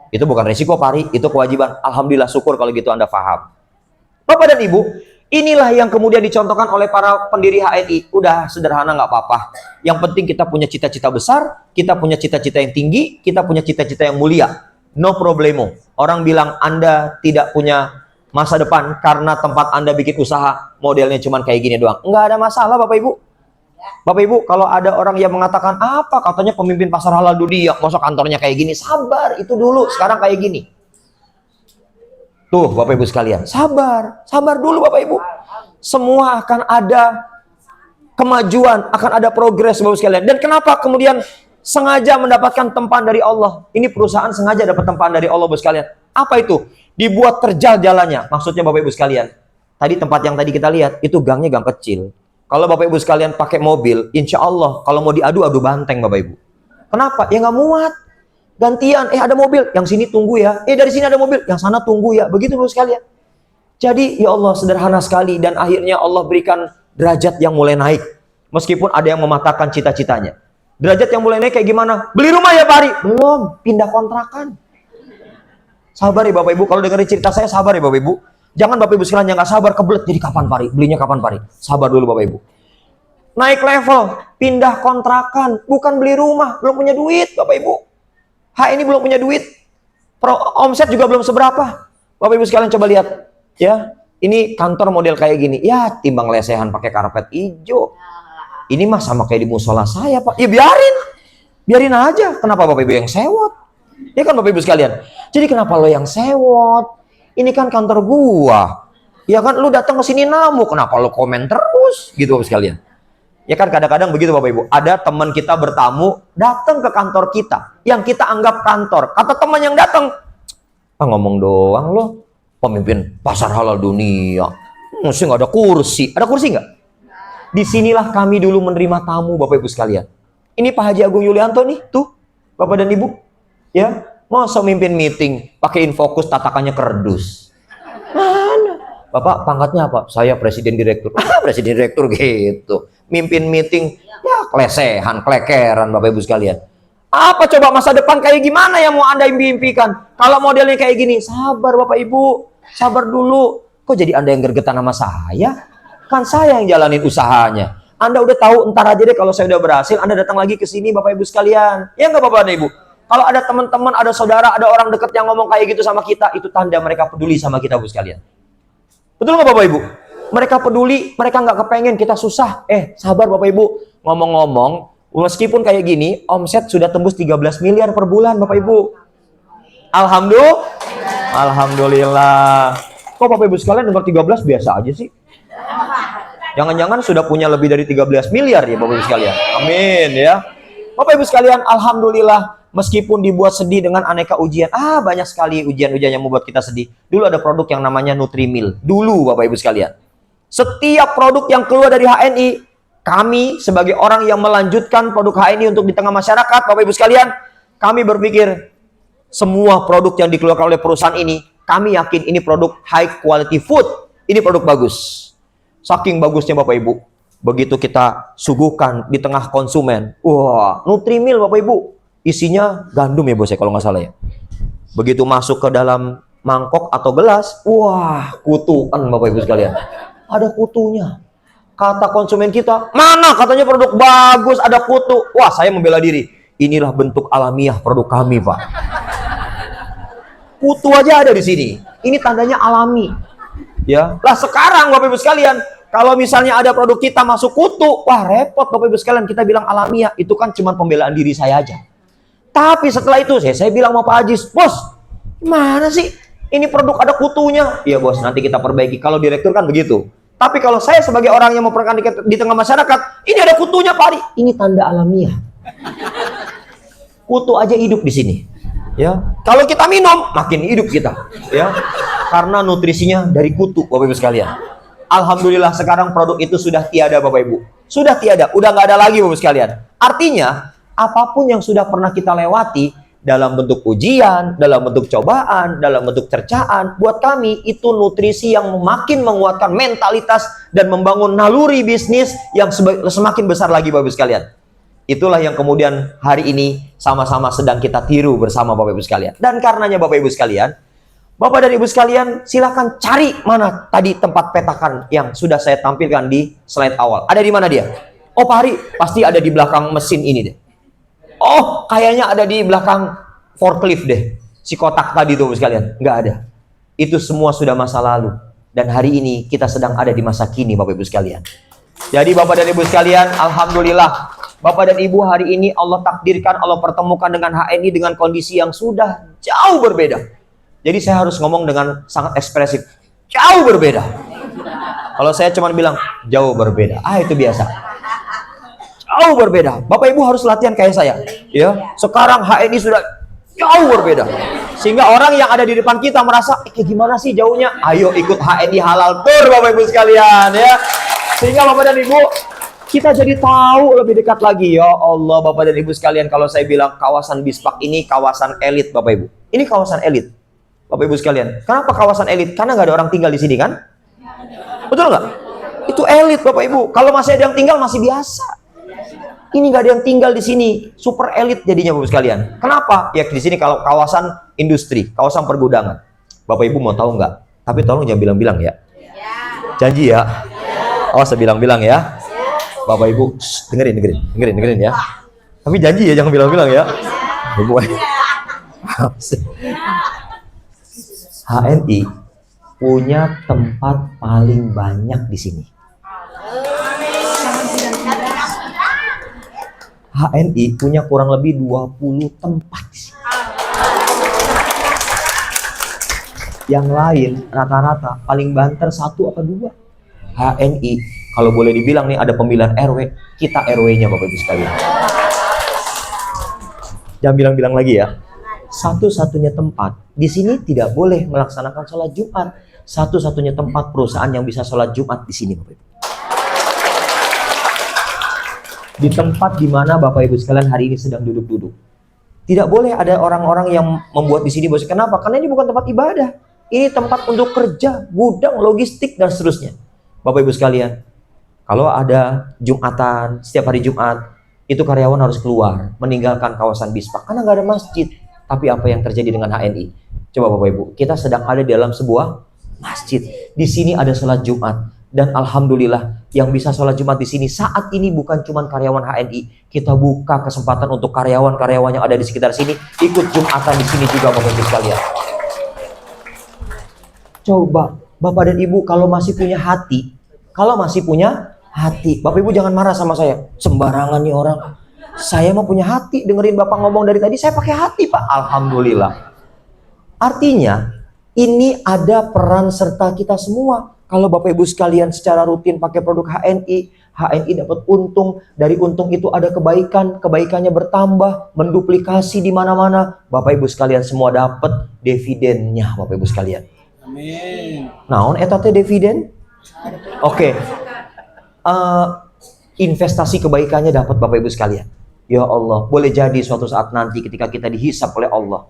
Itu bukan risiko Pak Ari, itu kewajiban. Alhamdulillah, syukur kalau gitu Anda paham. Bapak dan Ibu, inilah yang kemudian dicontohkan oleh para pendiri HNI. Udah sederhana, nggak apa-apa. Yang penting kita punya cita-cita besar, kita punya cita-cita yang tinggi, kita punya cita-cita yang mulia. No problemo. Orang bilang Anda tidak punya masa depan karena tempat Anda bikin usaha modelnya cuma kayak gini doang. Nggak ada masalah Bapak Ibu. Bapak Ibu, kalau ada orang yang mengatakan apa katanya pemimpin pasar halal dunia, masa kantornya kayak gini, sabar, itu dulu, sekarang kayak gini. Tuh Bapak Ibu sekalian, sabar dulu Bapak Ibu. Semua akan ada kemajuan, akan ada progres Bapak Ibu sekalian. Dan kenapa kemudian sengaja mendapatkan tempaan dari Allah? Ini perusahaan sengaja dapat tempaan dari Allah Bapak Ibu sekalian. Apa itu? Dibuat terjal jalannya. Maksudnya Bapak Ibu sekalian, tadi tempat yang tadi kita lihat, itu gangnya gang kecil. Kalau Bapak Ibu sekalian pakai mobil, insya Allah kalau mau diadu banteng Bapak Ibu. Kenapa? Ya nggak muat. Gantian, ada mobil, yang sini tunggu ya. Dari sini ada mobil, yang sana tunggu ya. Begitu Bapak sekalian. Jadi ya Allah sederhana sekali, dan akhirnya Allah berikan derajat yang mulai naik. Meskipun ada yang mematahkan cita-citanya. Derajat yang mulai naik kayak gimana? Beli rumah ya Pak Ari? Belum, pindah kontrakan. Sabar ya Bapak Ibu, kalau dengerin cerita saya sabar ya Bapak Ibu. Jangan Bapak Ibu sekalian yang nggak sabar, kebelet jadi kapan Pak Ari? Belinya kapan Pak Ari? Sabar dulu Bapak Ibu. Naik level, pindah kontrakan, bukan beli rumah, belum punya duit Bapak Ibu. HNI belum punya duit, omset juga belum seberapa. Bapak Ibu sekalian coba lihat, ya, ini kantor model kayak gini, ya timbang lesehan pakai karpet hijau. Ini mah sama kayak di musola saya Pak. Ya biarin aja. Kenapa Bapak Ibu yang sewot? Ya kan Bapak Ibu sekalian. Jadi kenapa lo yang sewot? Ini kan kantor gua. Ya kan lu datang ke sini namu, kenapa lo komen terus? Gitu Bapak sekalian. Ya kan kadang-kadang begitu Bapak Ibu. Ada teman kita bertamu datang ke kantor kita yang kita anggap kantor. Kata teman yang datang, ngomong doang lo, pemimpin pasar halal dunia. Mesti nggak ada kursi. Ada kursi nggak? Disinilah kami dulu menerima tamu Bapak Ibu sekalian. Ini Pak Haji Agung Yulianto nih, tuh Bapak dan Ibu. Ya, masa mimpin meeting pakai infokus tatakannya kerdus. Mana? Bapak pangkatnya apa? Saya presiden direktur. Presiden direktur gitu. Mimpin meeting, ya kelesehan, kelekeran Bapak Ibu sekalian. Apa coba masa depan kayak gimana yang mau Anda impikan? Kalau modelnya kayak gini, sabar Bapak Ibu, sabar dulu. Kok jadi Anda yang gergetan sama saya? Kan saya yang jalanin usahanya. Anda udah tahu, entar aja deh kalau saya udah berhasil, Anda datang lagi ke sini Bapak Ibu sekalian. Ya nggak Bapak dan Ibu? Kalau ada teman-teman, ada saudara, ada orang dekat yang ngomong kayak gitu sama kita, itu tanda mereka peduli sama kita, Bu sekalian. Betul nggak Bapak Ibu? Mereka peduli, mereka nggak kepengen kita susah. Sabar Bapak Ibu. Ngomong-ngomong, meskipun kayak gini, omset sudah tembus 13 miliar per bulan Bapak Ibu. Alhamdulillah. Kok Bapak Ibu sekalian dengar 13 biasa aja sih? Jangan-jangan sudah punya lebih dari 13 miliar ya Bapak Ibu sekalian. Amin ya. Bapak Ibu sekalian, alhamdulillah, meskipun dibuat sedih dengan aneka ujian. Banyak sekali ujian-ujian yang membuat kita sedih. Dulu ada produk yang namanya Nutrimil. Dulu Bapak Ibu sekalian. Setiap produk yang keluar dari HNI, kami sebagai orang yang melanjutkan produk HNI untuk di tengah masyarakat, Bapak Ibu sekalian, kami berpikir semua produk yang dikeluarkan oleh perusahaan ini, kami yakin ini produk high quality food. Ini produk bagus. Saking bagusnya Bapak Ibu, begitu kita suguhkan di tengah konsumen, wah, Nutrimil Bapak Ibu, isinya gandum ya bos ya kalau nggak salah ya. Begitu masuk ke dalam mangkok atau gelas, wah, kutukan Bapak Ibu sekalian. Ada kutunya. Kata konsumen kita, mana katanya produk bagus, ada kutu. Wah, saya membela diri. Inilah bentuk alamiah produk kami, Pak. Kutu aja ada di sini. Ini tandanya alami. Ya, lah sekarang Bapak Ibu sekalian, kalau misalnya ada produk kita masuk kutu, wah repot Bapak Ibu sekalian, kita bilang alamiah, itu kan cuma pembelaan diri saya aja. Tapi setelah itu saya bilang sama Pak Ajis, bos, gimana sih? Ini produk ada kutunya. Iya bos, nanti kita perbaiki. Kalau direktur kan begitu. Tapi kalau saya sebagai orang yang memperkenalkan di tengah masyarakat, ini ada kutunya Pak Adi. Ini tanda alamiah. Kutu aja hidup di sini. Ya, kalau kita minum makin hidup kita. Ya, karena nutrisinya dari kutu Bapak Ibu sekalian. Alhamdulillah sekarang produk itu sudah tiada Bapak Ibu. Sudah tiada, udah nggak ada lagi Bapak Ibu sekalian. Artinya apapun yang sudah pernah kita lewati dalam bentuk ujian, dalam bentuk cobaan, dalam bentuk cercaan, buat kami itu nutrisi yang makin menguatkan mentalitas dan membangun naluri bisnis yang semakin besar lagi Bapak Ibu sekalian. Itulah yang kemudian hari ini sama-sama sedang kita tiru bersama Bapak Ibu sekalian. Dan karenanya Bapak Ibu sekalian, Bapak dan Ibu sekalian, silakan cari mana tadi tempat petakan yang sudah saya tampilkan di slide awal. Ada di mana dia? Oh Pak Hari, pasti ada di belakang mesin ini deh. Oh, kayaknya ada di belakang forklift deh. Si kotak tadi tuh Bapak sekalian. Nggak ada. Itu semua sudah masa lalu. Dan hari ini kita sedang ada di masa kini Bapak Ibu sekalian. Jadi Bapak dan Ibu sekalian, alhamdulillah. Bapak dan Ibu hari ini Allah takdirkan, Allah pertemukan dengan HNI dengan kondisi yang sudah jauh berbeda. Jadi saya harus ngomong dengan sangat ekspresif. Jauh berbeda. Kalau saya cuma bilang, jauh berbeda. Itu biasa. Jauh berbeda. Bapak Ibu harus latihan kayak saya. Ya, sekarang HNI sudah jauh berbeda. Sehingga orang yang ada di depan kita merasa, kayak gimana sih jauhnya? Ayo ikut HNI Halal Tour Bapak Ibu sekalian. Ya. Sehingga Bapak dan Ibu, kita jadi tahu lebih dekat lagi. Ya Allah Bapak dan Ibu sekalian, kalau saya bilang kawasan Bispak ini kawasan elit Bapak Ibu. Ini kawasan elit Bapak Ibu sekalian. Kenapa kawasan elit? Karena nggak ada orang tinggal di sini kan? Betul nggak? Itu elit Bapak Ibu. Kalau masih ada yang tinggal masih biasa. Ini nggak ada yang tinggal di sini. Super elit jadinya Bapak Ibu sekalian. Kenapa? Ya di sini kalau kawasan industri, kawasan pergudangan. Bapak Ibu mau tahu nggak? Tapi tolong jangan bilang-bilang ya. Janji ya. Awas bilang-bilang ya. Bapak Ibu, dengerin ya. Tapi janji ya, jangan bilang-bilang ya. Ibu. HNI punya tempat paling banyak di sini. HNI punya kurang lebih 20 tempat di sini. Yang lain rata-rata paling banter 1 atau 2. HNI, kalau boleh dibilang nih ada pemilihan RW, kita RW-nya Bapak Ibu sekalian. Jangan bilang-bilang lagi ya. Satu-satunya tempat di sini tidak boleh melaksanakan sholat Jumat. Satu-satunya tempat perusahaan yang bisa sholat Jumat di sini Bapak Ibu. Di tempat di mana Bapak Ibu sekalian hari ini sedang duduk-duduk. Tidak boleh ada orang-orang yang membuat di sini. Kenapa? Karena ini bukan tempat ibadah. Ini tempat untuk kerja, gudang, logistik dan seterusnya. Bapak Ibu sekalian, kalau ada Jumatan, setiap hari Jumat, itu karyawan harus keluar, meninggalkan kawasan Bispak, karena nggak ada masjid. Tapi apa yang terjadi dengan HNI? Coba Bapak Ibu, kita sedang ada di dalam sebuah masjid. Di sini ada sholat Jumat. Dan alhamdulillah yang bisa sholat Jumat di sini saat ini bukan cuma karyawan HNI. Kita buka kesempatan untuk karyawan-karyawan yang ada di sekitar sini ikut Jumatan di sini juga Bapak Ibu sekalian. Coba Bapak dan Ibu kalau masih punya hati, Bapak Ibu jangan marah sama saya. Sembarangan nih orang. Saya mau punya hati, dengerin Bapak ngomong dari tadi, saya pakai hati Pak. Alhamdulillah. Artinya ini ada peran serta kita semua. Kalau Bapak Ibu sekalian secara rutin pakai produk HNI dapat untung, dari untung itu ada kebaikan, kebaikannya bertambah, menduplikasi di mana-mana. Bapak Ibu sekalian semua dapat dividennya, Bapak Ibu sekalian. Amin. Naon eta teh dividen? Oke. Investasi kebaikannya dapat Bapak Ibu sekalian. Ya Allah, boleh jadi suatu saat nanti ketika kita dihisap oleh Allah,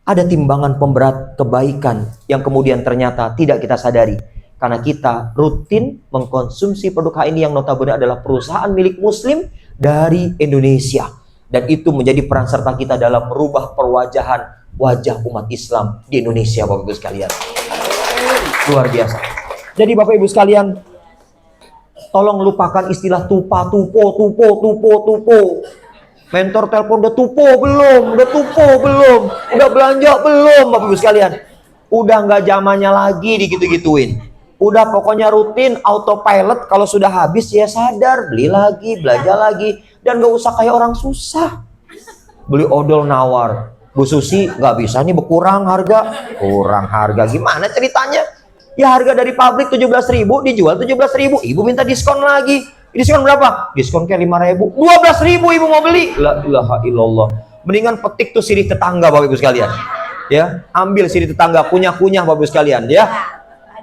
ada timbangan pemberat kebaikan yang kemudian ternyata tidak kita sadari. Karena kita rutin mengkonsumsi produk HNI yang notabene adalah perusahaan milik muslim dari Indonesia. Dan itu menjadi peran serta kita dalam merubah perwajahan wajah umat Islam di Indonesia, Bapak Ibu sekalian. Luar biasa. Jadi Bapak Ibu sekalian, tolong lupakan istilah tupo. Mentor telepon udah tupo belum, udah belanja belum, Bapak Ibu sekalian. Udah nggak zamannya lagi digitu-gituin. Udah pokoknya rutin, autopilot, kalau sudah habis ya sadar, beli lagi, belanja lagi. Dan nggak usah kayak orang susah. Beli odol nawar, Bu Susi nggak bisa nih berkurang harga. Kurang harga, gimana ceritanya? Ya harga dari pabrik 17.000 dijual 17.000, Ibu minta diskon lagi. Diskon berapa? Diskon kayak 5.000, 12.000 Ibu mau beli. La ilaha illallah. Mendingan petik tuh sirih tetangga Bapak Ibu sekalian. Ya, ambil sirih tetangga, kunyah-kunyah Bapak Ibu sekalian ya.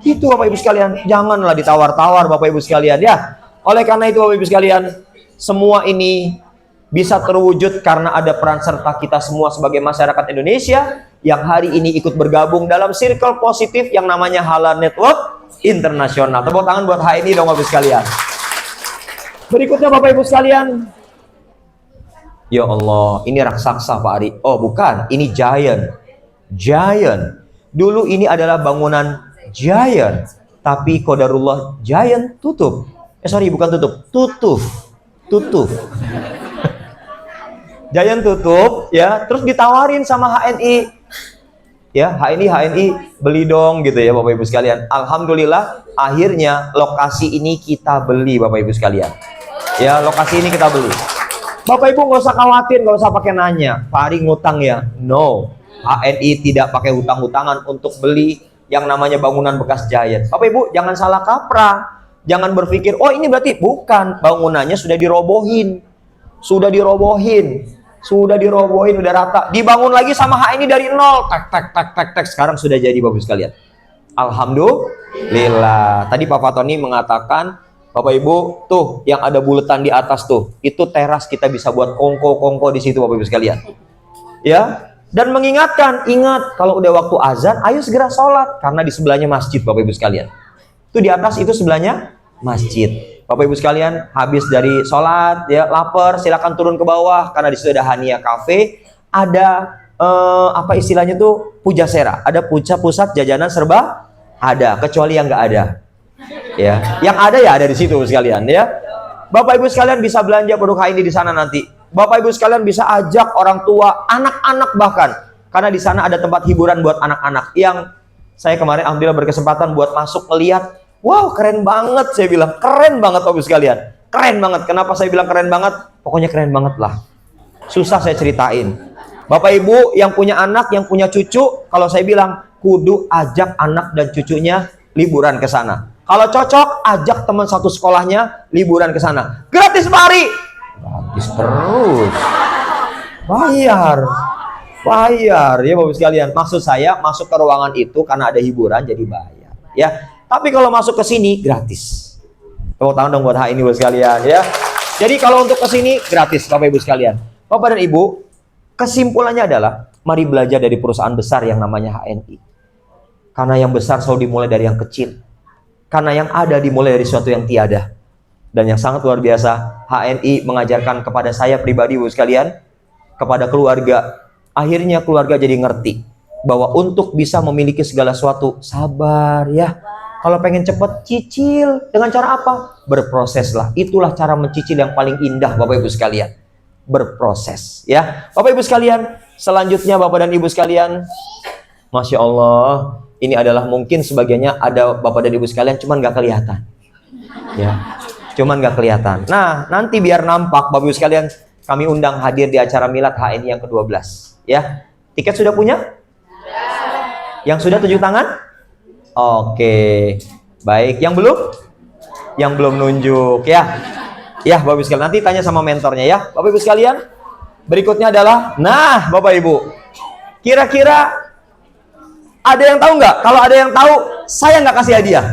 Itu Bapak Ibu sekalian, janganlah ditawar-tawar Bapak Ibu sekalian ya. Oleh karena itu Bapak Ibu sekalian, semua ini bisa terwujud karena ada peran serta kita semua sebagai masyarakat Indonesia yang hari ini ikut bergabung dalam circle positif yang namanya Halal Network Internasional. Tepuk tangan buat HNI dong Bapak Ibu sekalian. Berikutnya Bapak Ibu sekalian. Ya Allah, ini raksasa Pak Ari. Oh bukan, ini giant. Dulu ini adalah bangunan giant, tapi qadarullah giant tutup. Bukan tutup. Giant tutup ya, terus ditawarin sama HNI. Ya, HNI beli dong gitu ya Bapak Ibu sekalian. Alhamdulillah akhirnya lokasi ini kita beli Bapak Ibu sekalian. Ya, lokasi ini kita beli. Bapak Ibu nggak usah khawatir, nggak usah pakai nanya, Pak Ari ngutang ya? No, HNI tidak pakai hutang-hutangan untuk beli yang namanya bangunan bekas Giant. Bapak Ibu jangan salah kaprah, jangan berpikir, oh ini berarti bukan, bangunannya sudah dirobohin, udah rata, dibangun lagi sama HNI dari nol, tek, sekarang sudah jadi Bapak Ibu sekalian. Alhamdulillah. Tadi Pak Fatoni mengatakan, Bapak Ibu, tuh yang ada buletan di atas tuh, itu teras kita bisa buat kongko di situ Bapak Ibu sekalian. Ya, dan mengingatkan, ingat kalau udah waktu azan, ayo segera sholat karena di sebelahnya masjid Bapak Ibu sekalian. Itu di atas itu sebelahnya masjid. Bapak Ibu sekalian, habis dari sholat, ya lapar, silakan turun ke bawah karena di situ ada Hania Cafe, ada apa istilahnya tuh Pujasera, ada pusat jajanan serba ada, kecuali yang nggak ada. Ya, yang ada ya ada di situ sekalian ya. Bapak Ibu sekalian bisa belanja produk HNI di sana nanti. Bapak Ibu sekalian bisa ajak orang tua, anak-anak bahkan, karena di sana ada tempat hiburan buat anak-anak yang saya kemarin alhamdulillah berkesempatan buat masuk melihat. Wow, keren banget, saya bilang keren banget Bapak Ibu sekalian, keren banget. Kenapa saya bilang keren banget? Pokoknya keren banget lah. Susah saya ceritain. Bapak Ibu yang punya anak, yang punya cucu, kalau saya bilang kudu ajak anak dan cucunya liburan ke sana. Kalau cocok, ajak teman satu sekolahnya liburan ke sana. Gratis Pak Ari. Gratis terus. Bayar ya Bapak sekalian. Maksud saya masuk ke ruangan itu karena ada hiburan jadi bayar. Ya. Tapi kalau masuk ke sini gratis. Tepuk tangan dong buat HNI Bapak sekalian ya. Jadi kalau untuk ke sini gratis Bapak Ibu sekalian. Bapak dan Ibu, kesimpulannya adalah mari belajar dari perusahaan besar yang namanya HNI. Karena yang besar selalu dimulai dari yang kecil. Karena yang ada dimulai dari sesuatu yang tiada. Dan yang sangat luar biasa, HNI mengajarkan kepada saya pribadi Bapak sekalian, kepada keluarga. Akhirnya keluarga jadi ngerti bahwa untuk bisa memiliki segala sesuatu, sabar ya. Kalau pengen cepet, cicil. Dengan cara apa? Berproses lah. Itulah cara mencicil yang paling indah, Bapak Ibu sekalian. Berproses, ya. Bapak Ibu sekalian, selanjutnya Bapak dan Ibu sekalian, Masya Allah, ini adalah mungkin sebagiannya ada Bapak dan Ibu sekalian, cuman nggak kelihatan. Ya, cuman nggak kelihatan. Nah, nanti biar nampak, Bapak Ibu sekalian, kami undang hadir di acara Milad HNI yang ke-12. Ya, tiket sudah punya? Yang sudah tunjuk tangan? Oke, baik. Yang belum? Yang belum nunjuk, ya. Ya, Bapak Ibu sekalian, nanti tanya sama mentornya ya. Bapak Ibu sekalian, berikutnya adalah, nah, Bapak Ibu, kira-kira ada yang tahu nggak? Kalau ada yang tahu, saya nggak kasih hadiah.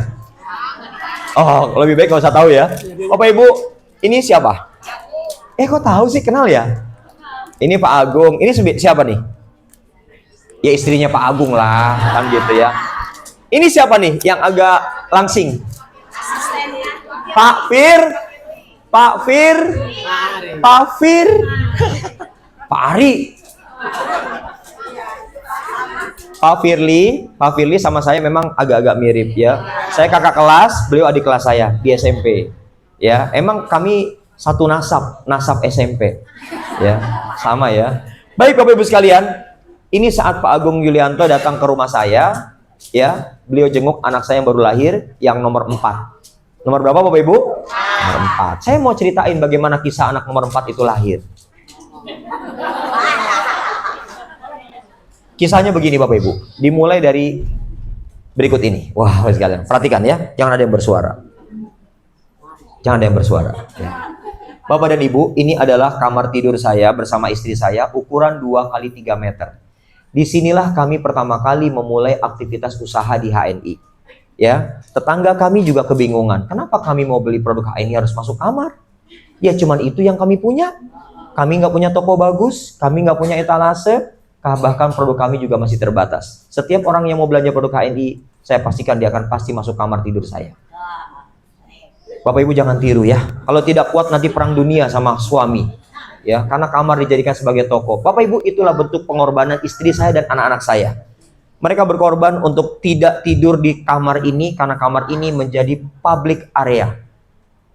Oh, lebih baik nggak usah tahu ya. Bapak Ibu, ini siapa? Kok tahu sih, kenal ya? Ini Pak Agung. Ini siapa nih? Ya istrinya Pak Agung lah, kan gitu ya. Ini siapa nih yang agak langsing? Pak Fir. Pak Fir, Pak Fir, Pak Ari, Pak Firly sama saya memang agak-agak mirip ya. Saya kakak kelas, beliau adik kelas saya di SMP. Ya, emang kami satu nasab SMP. Ya, sama ya. Baik Bapak Ibu sekalian, ini saat Pak Agung Yulianto datang ke rumah saya, ya, beliau jenguk anak saya yang baru lahir, yang nomor 4. Nomor berapa Bapak Ibu? Nomor 4. Saya mau ceritain bagaimana kisah anak nomor 4 itu lahir. Kisahnya begini Bapak Ibu. Dimulai dari berikut ini. Wah, sekalian, perhatikan ya. Jangan ada yang bersuara. Jangan ada yang bersuara. Ya. Bapak dan Ibu, ini adalah kamar tidur saya bersama istri saya, ukuran 2 x 3 meter. Disinilah kami pertama kali memulai aktivitas usaha di HNI. Ya, tetangga kami juga kebingungan. Kenapa kami mau beli produk HNI harus masuk kamar? Ya cuman itu yang kami punya. Kami nggak punya toko bagus, kami nggak punya etalase, bahkan produk kami juga masih terbatas. Setiap orang yang mau belanja produk HNI, saya pastikan dia akan pasti masuk kamar tidur saya. Bapak Ibu jangan tiru ya. Kalau tidak kuat nanti perang dunia sama suami. Ya, karena kamar dijadikan sebagai toko. Bapak Ibu, itulah bentuk pengorbanan istri saya dan anak-anak saya. Mereka berkorban untuk tidak tidur di kamar ini karena kamar ini menjadi public area.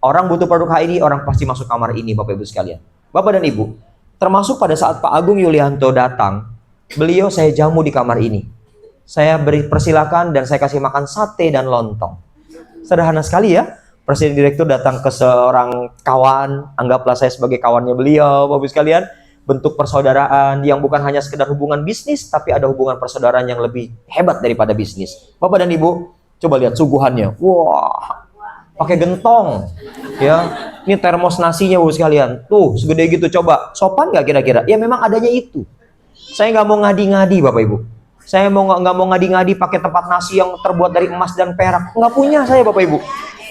Orang butuh produk HNI, orang pasti masuk kamar ini, Bapak Ibu sekalian. Bapak dan Ibu, termasuk pada saat Pak Agung Yulianto datang, beliau saya jamu di kamar ini. Saya beri persilakan dan saya kasih makan sate dan lontong. Sederhana sekali ya. Presiden direktur datang ke seorang kawan, anggaplah saya sebagai kawannya beliau, Bapak Ibu sekalian. Bentuk persaudaraan yang bukan hanya sekedar hubungan bisnis, tapi ada hubungan persaudaraan yang lebih hebat daripada bisnis. Bapak dan Ibu, coba lihat suguhannya. Wah, pakai gentong. Ya, ini termos nasinya Bapak sekalian. Tuh, segede gitu, coba. Sopan nggak kira-kira? Ya memang adanya itu. Saya nggak mau ngadi-ngadi Bapak Ibu. Saya nggak mau ngadi-ngadi pakai tempat nasi yang terbuat dari emas dan perak. Nggak punya saya Bapak Ibu.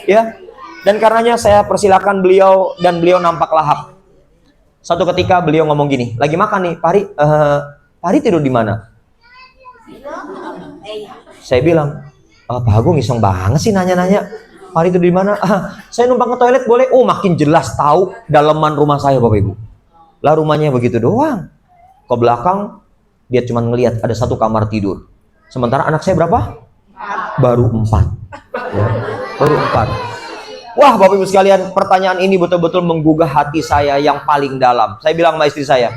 Ya, dan karenanya saya persilakan beliau dan beliau nampak lahap. Satu ketika beliau ngomong gini, lagi makan nih, Pak Ari tidur di mana? Saya bilang, Pak Agung iseng banget sih nanya-nanya. Pak Ari tidur di mana? Saya numpang ke toilet boleh? Oh, makin jelas tahu dalaman rumah saya Bapak Ibu. Lah rumahnya begitu doang. Ke belakang dia cuma ngelihat ada satu kamar tidur. Sementara anak saya berapa? Baru 4. Ya, baru 4. Wah Bapak Ibu sekalian, pertanyaan ini betul-betul menggugah hati saya yang paling dalam. Saya bilang sama istri saya,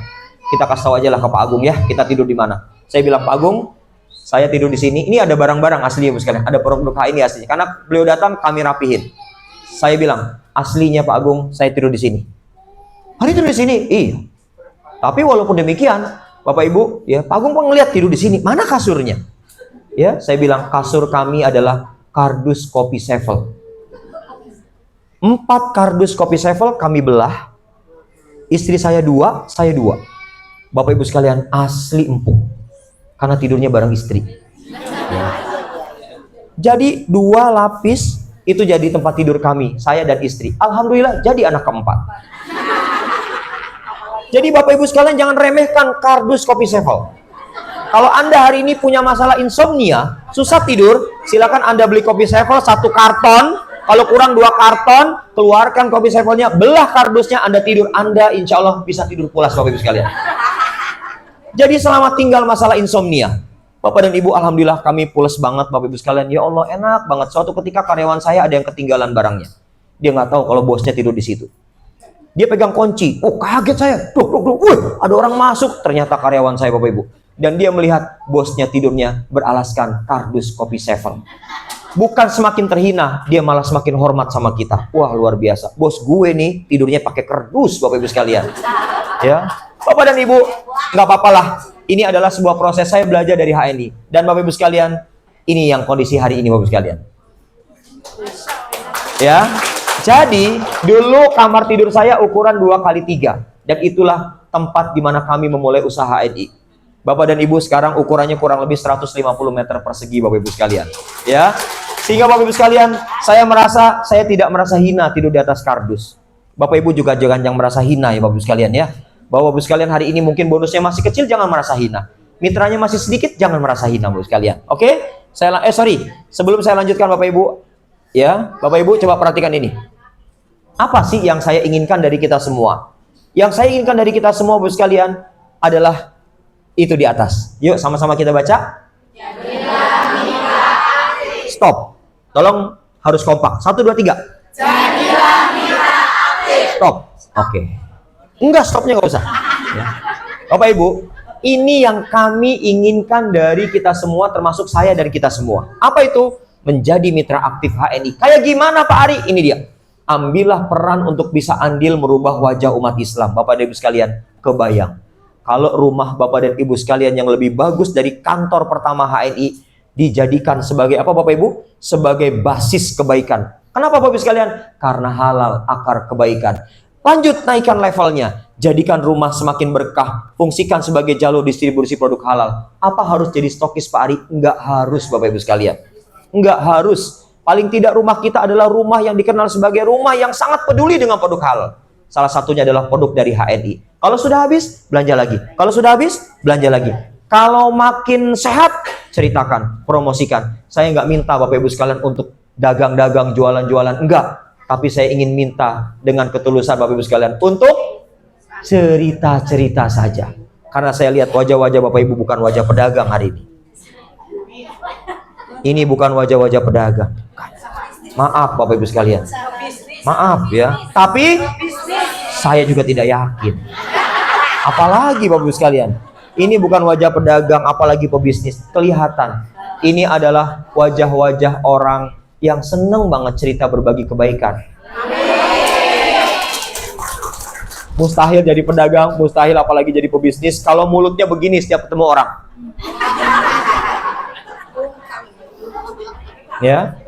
kita kasih tahu aja lah ke Pak Agung ya, kita tidur di mana. Saya bilang, Pak Agung, saya tidur di sini. Ini ada barang-barang asli Bapak sekalian, ada produk HNI aslinya. Karena beliau datang, kami rapihin. Saya bilang, aslinya Pak Agung, saya tidur di sini. Hari tidur di sini? Iya. Tapi walaupun demikian, Bapak Ibu, ya Pak Agung ngeliat tidur di sini. Mana kasurnya? Ya, saya bilang kasur kami adalah kardus kopi Sevel. 4 kardus kopi Sevel kami belah. Istri saya 2, saya 2. Bapak Ibu sekalian, asli empuk. Karena tidurnya bareng istri. Ya. Jadi 2 lapis itu jadi tempat tidur kami, saya dan istri. Alhamdulillah jadi anak keempat. Jadi Bapak Ibu sekalian jangan remehkan kardus kopi Sevel. Kalau Anda hari ini punya masalah insomnia, susah tidur, silakan Anda beli kopi Sevel 1 karton. Kalau kurang 2 karton, keluarkan kopi Sevelnya, belah kardusnya, Anda tidur. Anda insya Allah bisa tidur pulas Bapak Ibu sekalian. Jadi selama tinggal masalah insomnia, Bapak dan Ibu, alhamdulillah kami pules banget Bapak Ibu sekalian. Ya Allah, enak banget. Suatu ketika karyawan saya ada yang ketinggalan barangnya. Dia nggak tahu kalau bosnya tidur di situ. Dia pegang kunci. Oh, kaget saya. Wih, ada orang masuk. Ternyata karyawan saya Bapak Ibu. Dan dia melihat bosnya tidurnya beralaskan kardus kopi 7. Bukan semakin terhina, dia malah semakin hormat sama kita. Wah, luar biasa. Bos gue nih tidurnya pakai kardus Bapak Ibu sekalian. Ya, Bapak dan Ibu, nggak apa-apalah. Ini adalah sebuah proses saya belajar dari HNI. Dan Bapak Ibu sekalian, ini yang kondisi hari ini Bapak Ibu sekalian. Ya, jadi dulu kamar tidur saya ukuran 2x3. Dan itulah tempat di mana kami memulai usaha HNI. Bapak dan Ibu sekarang ukurannya kurang lebih 150 meter persegi Bapak Ibu sekalian. Ya, sehingga Bapak Ibu sekalian, saya tidak merasa hina tidur di atas kardus. Bapak Ibu juga jangan merasa hina ya Bapak Ibu sekalian ya. Bapak Ibu sekalian, hari ini mungkin bonusnya masih kecil, jangan merasa hina. Mitranya masih sedikit, jangan merasa hina Bapak Ibu sekalian. Oke? Sebelum saya lanjutkan Bapak Ibu, ya, Bapak Ibu coba perhatikan ini. Apa sih yang saya inginkan dari kita semua? Yang saya inginkan dari kita semua Bapak Ibu sekalian adalah itu di atas. Yuk sama-sama kita baca. Stop. Tolong harus kompak. 1, 2, 3. Jadilah mitra aktif. Stop. Oke. Enggak, stopnya nggak usah. Ya. Bapak Ibu, ini yang kami inginkan dari kita semua, termasuk saya dan kita semua. Apa itu? Menjadi mitra aktif HNI. Kayak gimana Pak Ari? Ini dia. Ambillah peran untuk bisa andil merubah wajah umat Islam. Bapak dan Ibu sekalian, kebayang. Kalau rumah Bapak dan Ibu sekalian yang lebih bagus dari kantor pertama HNI dijadikan sebagai apa Bapak Ibu? Sebagai basis kebaikan. Kenapa Bapak Ibu sekalian? Karena halal akar kebaikan. Lanjut naikkan levelnya, jadikan rumah semakin berkah, fungsikan sebagai jalur distribusi produk halal. Apa harus jadi stokis Pak Ari? Enggak harus Bapak Ibu sekalian. Enggak harus. Paling tidak rumah kita adalah rumah yang dikenal sebagai rumah yang sangat peduli dengan produk halal. Salah satunya adalah produk dari HNI. Kalau sudah habis, belanja lagi. Kalau sudah habis, belanja lagi. Kalau makin sehat, ceritakan, promosikan. Saya nggak minta Bapak Ibu sekalian untuk dagang-dagang, jualan-jualan. Enggak. Tapi saya ingin minta dengan ketulusan Bapak Ibu sekalian untuk cerita-cerita saja. Karena saya lihat wajah-wajah Bapak Ibu bukan wajah pedagang hari ini. Ini bukan wajah-wajah pedagang. Maaf Bapak Ibu sekalian. Maaf ya. Tapi saya juga tidak yakin. Apalagi Bapak Ibu sekalian. Ini bukan wajah pedagang, apalagi pebisnis. Kelihatan. Ini adalah wajah-wajah orang yang seneng banget cerita berbagi kebaikan. Mustahil jadi pedagang, mustahil apalagi jadi pebisnis kalau mulutnya begini setiap ketemu orang. Ya,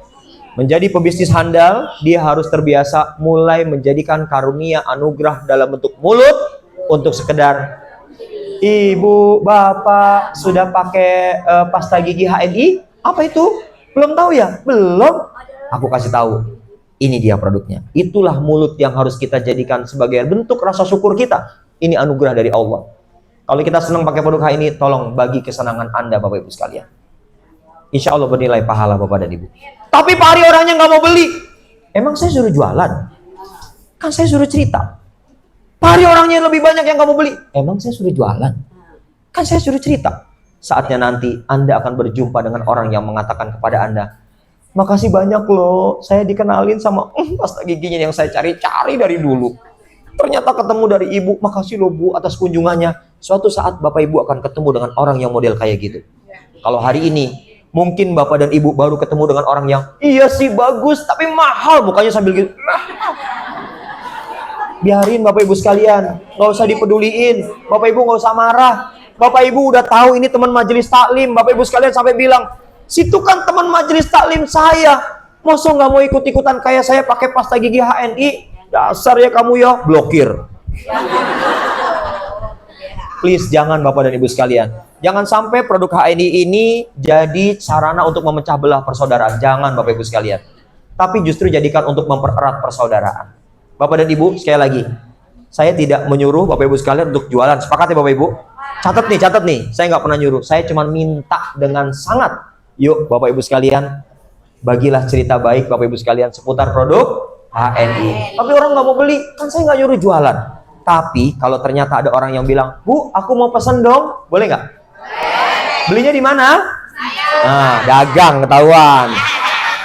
menjadi pebisnis handal, dia harus terbiasa mulai menjadikan karunia anugerah dalam bentuk mulut untuk sekedar Ibu, Bapak sudah pakai pasta gigi HNI? Apa itu? Belum tahu ya? Belum. Aku kasih tahu. Ini dia produknya. Itulah mulut yang harus kita jadikan sebagai bentuk rasa syukur kita. Ini anugerah dari Allah. Kalau kita senang pakai produk HNI, tolong bagi kesenangan Anda Bapak Ibu sekalian. Insya Allah bernilai pahala Bapak dan Ibu. Tapi Pak Ari orangnya nggak mau beli. Emang saya suruh jualan? Kan saya suruh cerita. Pak Ari orangnya lebih banyak yang nggak mau beli. Emang saya suruh jualan? Kan saya suruh cerita. Saatnya nanti Anda akan berjumpa dengan orang yang mengatakan kepada Anda, makasih banyak loh, saya dikenalin sama pasta giginya yang saya cari-cari dari dulu. Ternyata ketemu dari Ibu, makasih loh Bu atas kunjungannya. Suatu saat Bapak Ibu akan ketemu dengan orang yang model kayak gitu. Kalau hari ini, mungkin Bapak dan Ibu baru ketemu dengan orang yang, iya sih bagus, tapi mahal, mukanya sambil gitu. Biarin Bapak Ibu sekalian, nggak usah dipeduliin. Bapak Ibu nggak usah marah. Bapak Ibu udah tahu ini teman majelis taklim. Bapak Ibu sekalian sampai bilang, situ kan teman majelis taklim saya. Masa nggak mau ikut-ikutan kayak saya pakai pasta gigi HNI? Dasar ya kamu ya, blokir. Please jangan Bapak dan Ibu sekalian. Jangan sampai produk HNI ini jadi sarana untuk memecah belah persaudaraan. Jangan Bapak Ibu sekalian. Tapi justru jadikan untuk mempererat persaudaraan. Bapak dan Ibu, sekali lagi, saya tidak menyuruh Bapak Ibu sekalian untuk jualan. Sepakat ya Bapak Ibu? Catat nih. Saya nggak pernah nyuruh. Saya cuma minta dengan sangat. Yuk Bapak Ibu sekalian, bagilah cerita baik Bapak Ibu sekalian seputar produk HNI. Tapi orang nggak mau beli, kan saya nggak nyuruh jualan. Tapi kalau ternyata ada orang yang bilang, Bu, aku mau pesen dong, boleh nggak? Belinya di mana? Nah, dagang ketahuan.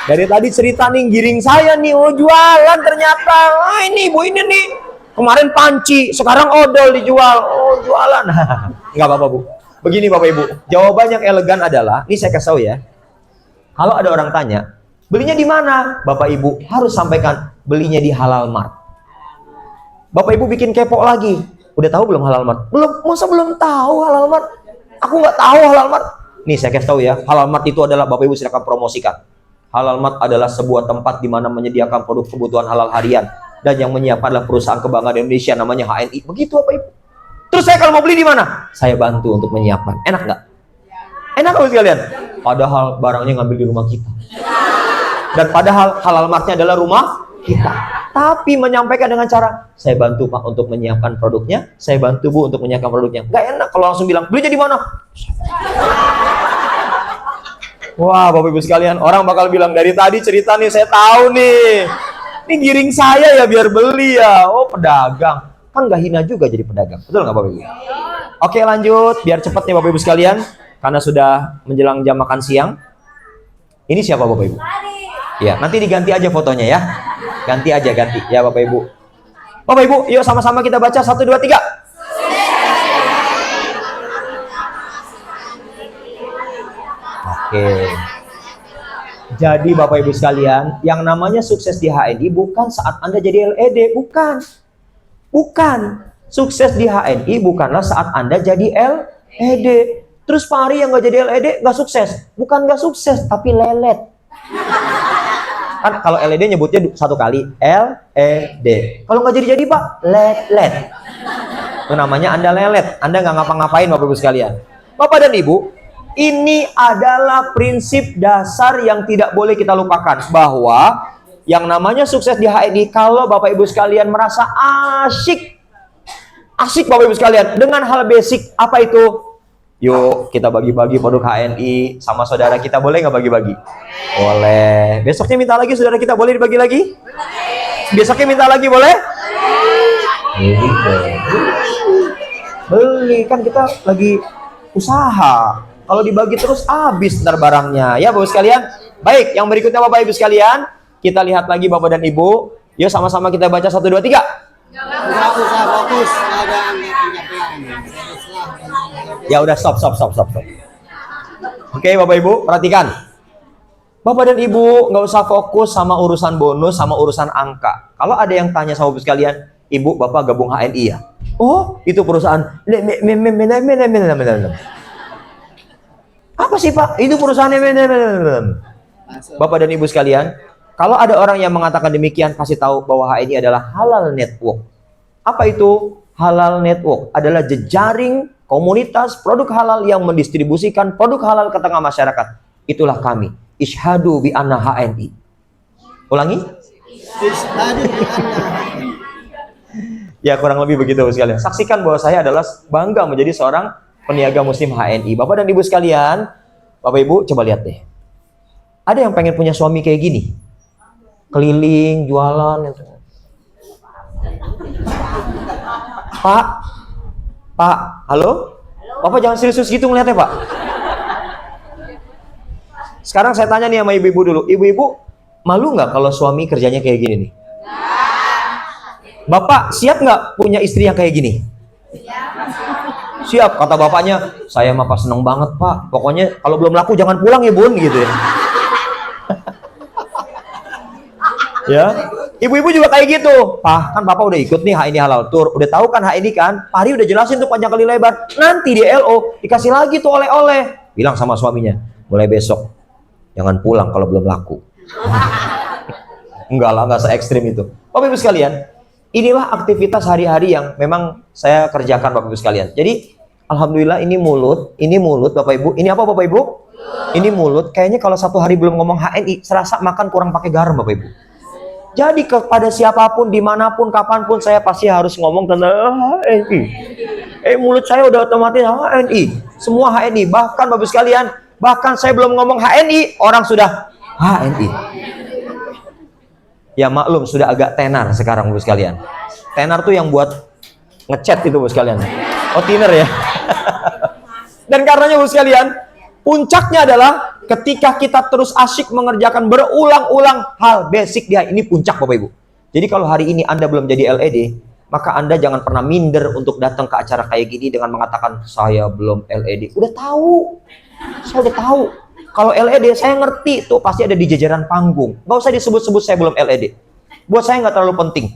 Dari tadi cerita nih, giring saya nih, oh jualan ternyata. Ah ini ibu ini nih, kemarin panci, sekarang odol dijual. Oh jualan. Nggak apa-apa bu. Begini bapak ibu, jawaban yang elegan adalah, ini saya kasih tahu ya. Kalau ada orang tanya, belinya di mana? Bapak ibu harus sampaikan, belinya di Halal Mart. Bapak ibu bikin kepo lagi. Udah tahu belum Halal Mart? Belum, masa belum tahu Halal Mart? Aku nggak tahu Halal Mart. Nih saya kasih tahu ya, Halal Mart itu adalah, bapak ibu silakan promosikan. Halal Mart adalah sebuah tempat di mana menyediakan produk kebutuhan halal harian, dan yang menyiapkan adalah perusahaan kebanggaan Indonesia namanya HNI. Begitu bapak ibu. Terus saya kalau mau beli di mana? Saya bantu untuk menyiapkan. Enak nggak? Enak nggak sekalian? Padahal barangnya ngambil di rumah kita. Dan padahal Halal Martnya adalah rumah kita. Tapi menyampaikan dengan cara, saya bantu Pak untuk menyiapkan produknya, saya bantu Bu untuk menyiapkan produknya. Nggak enak kalau langsung bilang, belinya di mana? Wah bapak ibu sekalian, orang bakal bilang, dari tadi cerita nih saya tahu nih, ini giring saya ya biar beli ya. Oh pedagang, kan nggak hina juga jadi pedagang, betul nggak bapak ibu? Oke lanjut, biar cepet nih bapak ibu sekalian, karena sudah menjelang jam makan siang. Ini siapa bapak ibu? Ya nanti diganti aja fotonya ya, ganti aja, ganti ya bapak ibu. Bapak ibu yuk sama-sama kita baca 1, 2, 3. Oke. Jadi Bapak Ibu sekalian, yang namanya sukses di HNI bukan saat Anda jadi LED, bukan. Bukan. Sukses di HNI bukanlah saat Anda jadi LED. Terus Pak Ari yang nggak jadi LED nggak sukses. Bukan nggak sukses, tapi lelet. Kan kalau LED nyebutnya satu kali, LED. Kalau nggak jadi Pak, lelet. Itu namanya Anda lelet. Anda nggak ngapa-ngapain Bapak Ibu sekalian. Bapak dan Ibu, ini adalah prinsip dasar yang tidak boleh kita lupakan, bahwa yang namanya sukses di HNI, kalau Bapak Ibu sekalian merasa asik Bapak Ibu sekalian dengan hal basic, apa itu? Yuk kita bagi-bagi produk HNI sama saudara kita, boleh nggak bagi-bagi? Boleh. Besoknya minta lagi saudara kita, boleh dibagi lagi? Besoknya minta lagi, boleh? Beli, kan kita lagi usaha. Kalau dibagi terus habis ntar barangnya ya Bapak sekalian. Baik, yang berikutnya Bapak Ibu sekalian, kita lihat lagi Bapak dan Ibu. Yuk sama-sama kita baca 1, 2, 3. Fokus. Ya udah stop. Oke Bapak Ibu, perhatikan. Bapak dan Ibu nggak usah fokus sama urusan bonus, sama urusan angka. Kalau ada yang tanya sama Bapak sekalian, Ibu Bapak gabung HNI ya? Oh itu perusahaan. Apa sih Pak? Itu perusahaannya. Bapak dan Ibu sekalian, kalau ada orang yang mengatakan demikian, kasih tahu bahwa HNI adalah Halal Network. Apa itu? Halal Network adalah jejaring komunitas produk halal yang mendistribusikan produk halal ke tengah masyarakat. Itulah kami. Ishhadu bi anna HNI. Ulangi? Ishhadu bi anna HNI. Ya kurang lebih begitu sekalian. Saksikan bahwa saya adalah bangga menjadi seorang peniaga muslim HNI. Bapak dan Ibu sekalian, Bapak Ibu coba lihat deh. Ada yang pengen punya suami kayak gini? Keliling, jualan. Pak, halo? Bapak jangan serius gitu ngeliatnya Pak. Sekarang saya tanya nih sama ibu-ibu dulu. Ibu-ibu, malu nggak kalau suami kerjanya kayak gini nih? Bapak siap nggak punya istri yang kayak gini? Siap, kata bapaknya, saya mah pas seneng banget Pak. Pokoknya kalau belum laku jangan pulang ya Bun, gitu ya. Ya, ibu-ibu juga kayak gitu. Pak, kan Bapak udah ikut nih HNI Halal Tour, udah tahu kan HNI kan? Pak Ari udah jelasin tuh panjang kali lebar. Nanti di LO dikasih lagi tuh oleh-oleh. Bilang sama suaminya, mulai besok jangan pulang kalau belum laku. Enggak lah, enggak se-ekstrim itu. Bapak Ibu sekalian, inilah aktivitas hari-hari yang memang saya kerjakan Bapak Ibu sekalian. Jadi alhamdulillah ini mulut Bapak Ibu. Ini apa Bapak Ibu? Ini mulut. Kayaknya kalau satu hari belum ngomong HNI, serasa makan kurang pakai garam Bapak Ibu. Jadi kepada siapapun, dimanapun, kapanpun, saya pasti harus ngomong tentang HNI. Mulut saya udah otomatis HNI. Semua HNI. Bahkan Bapak Ibu sekalian, bahkan saya belum ngomong HNI, orang sudah HNI. Ya maklum sudah agak tenar sekarang Bapak sekalian. Tenar tuh yang buat ngechat itu Bapak sekalian. Oh tiner ya. Dan karenanya Bapak sekalian, Puncaknya adalah ketika kita terus asyik mengerjakan berulang-ulang hal basic dia. Ini puncak Bapak Ibu. Jadi kalau hari ini Anda belum jadi LED, maka Anda jangan pernah minder untuk datang ke acara kayak gini dengan mengatakan, saya belum LED. Udah tahu. Saya udah tahu. Kalau LED saya ngerti tuh pasti ada di jajaran panggung. Nggak usah disebut-sebut saya belum LED. Buat saya nggak terlalu penting.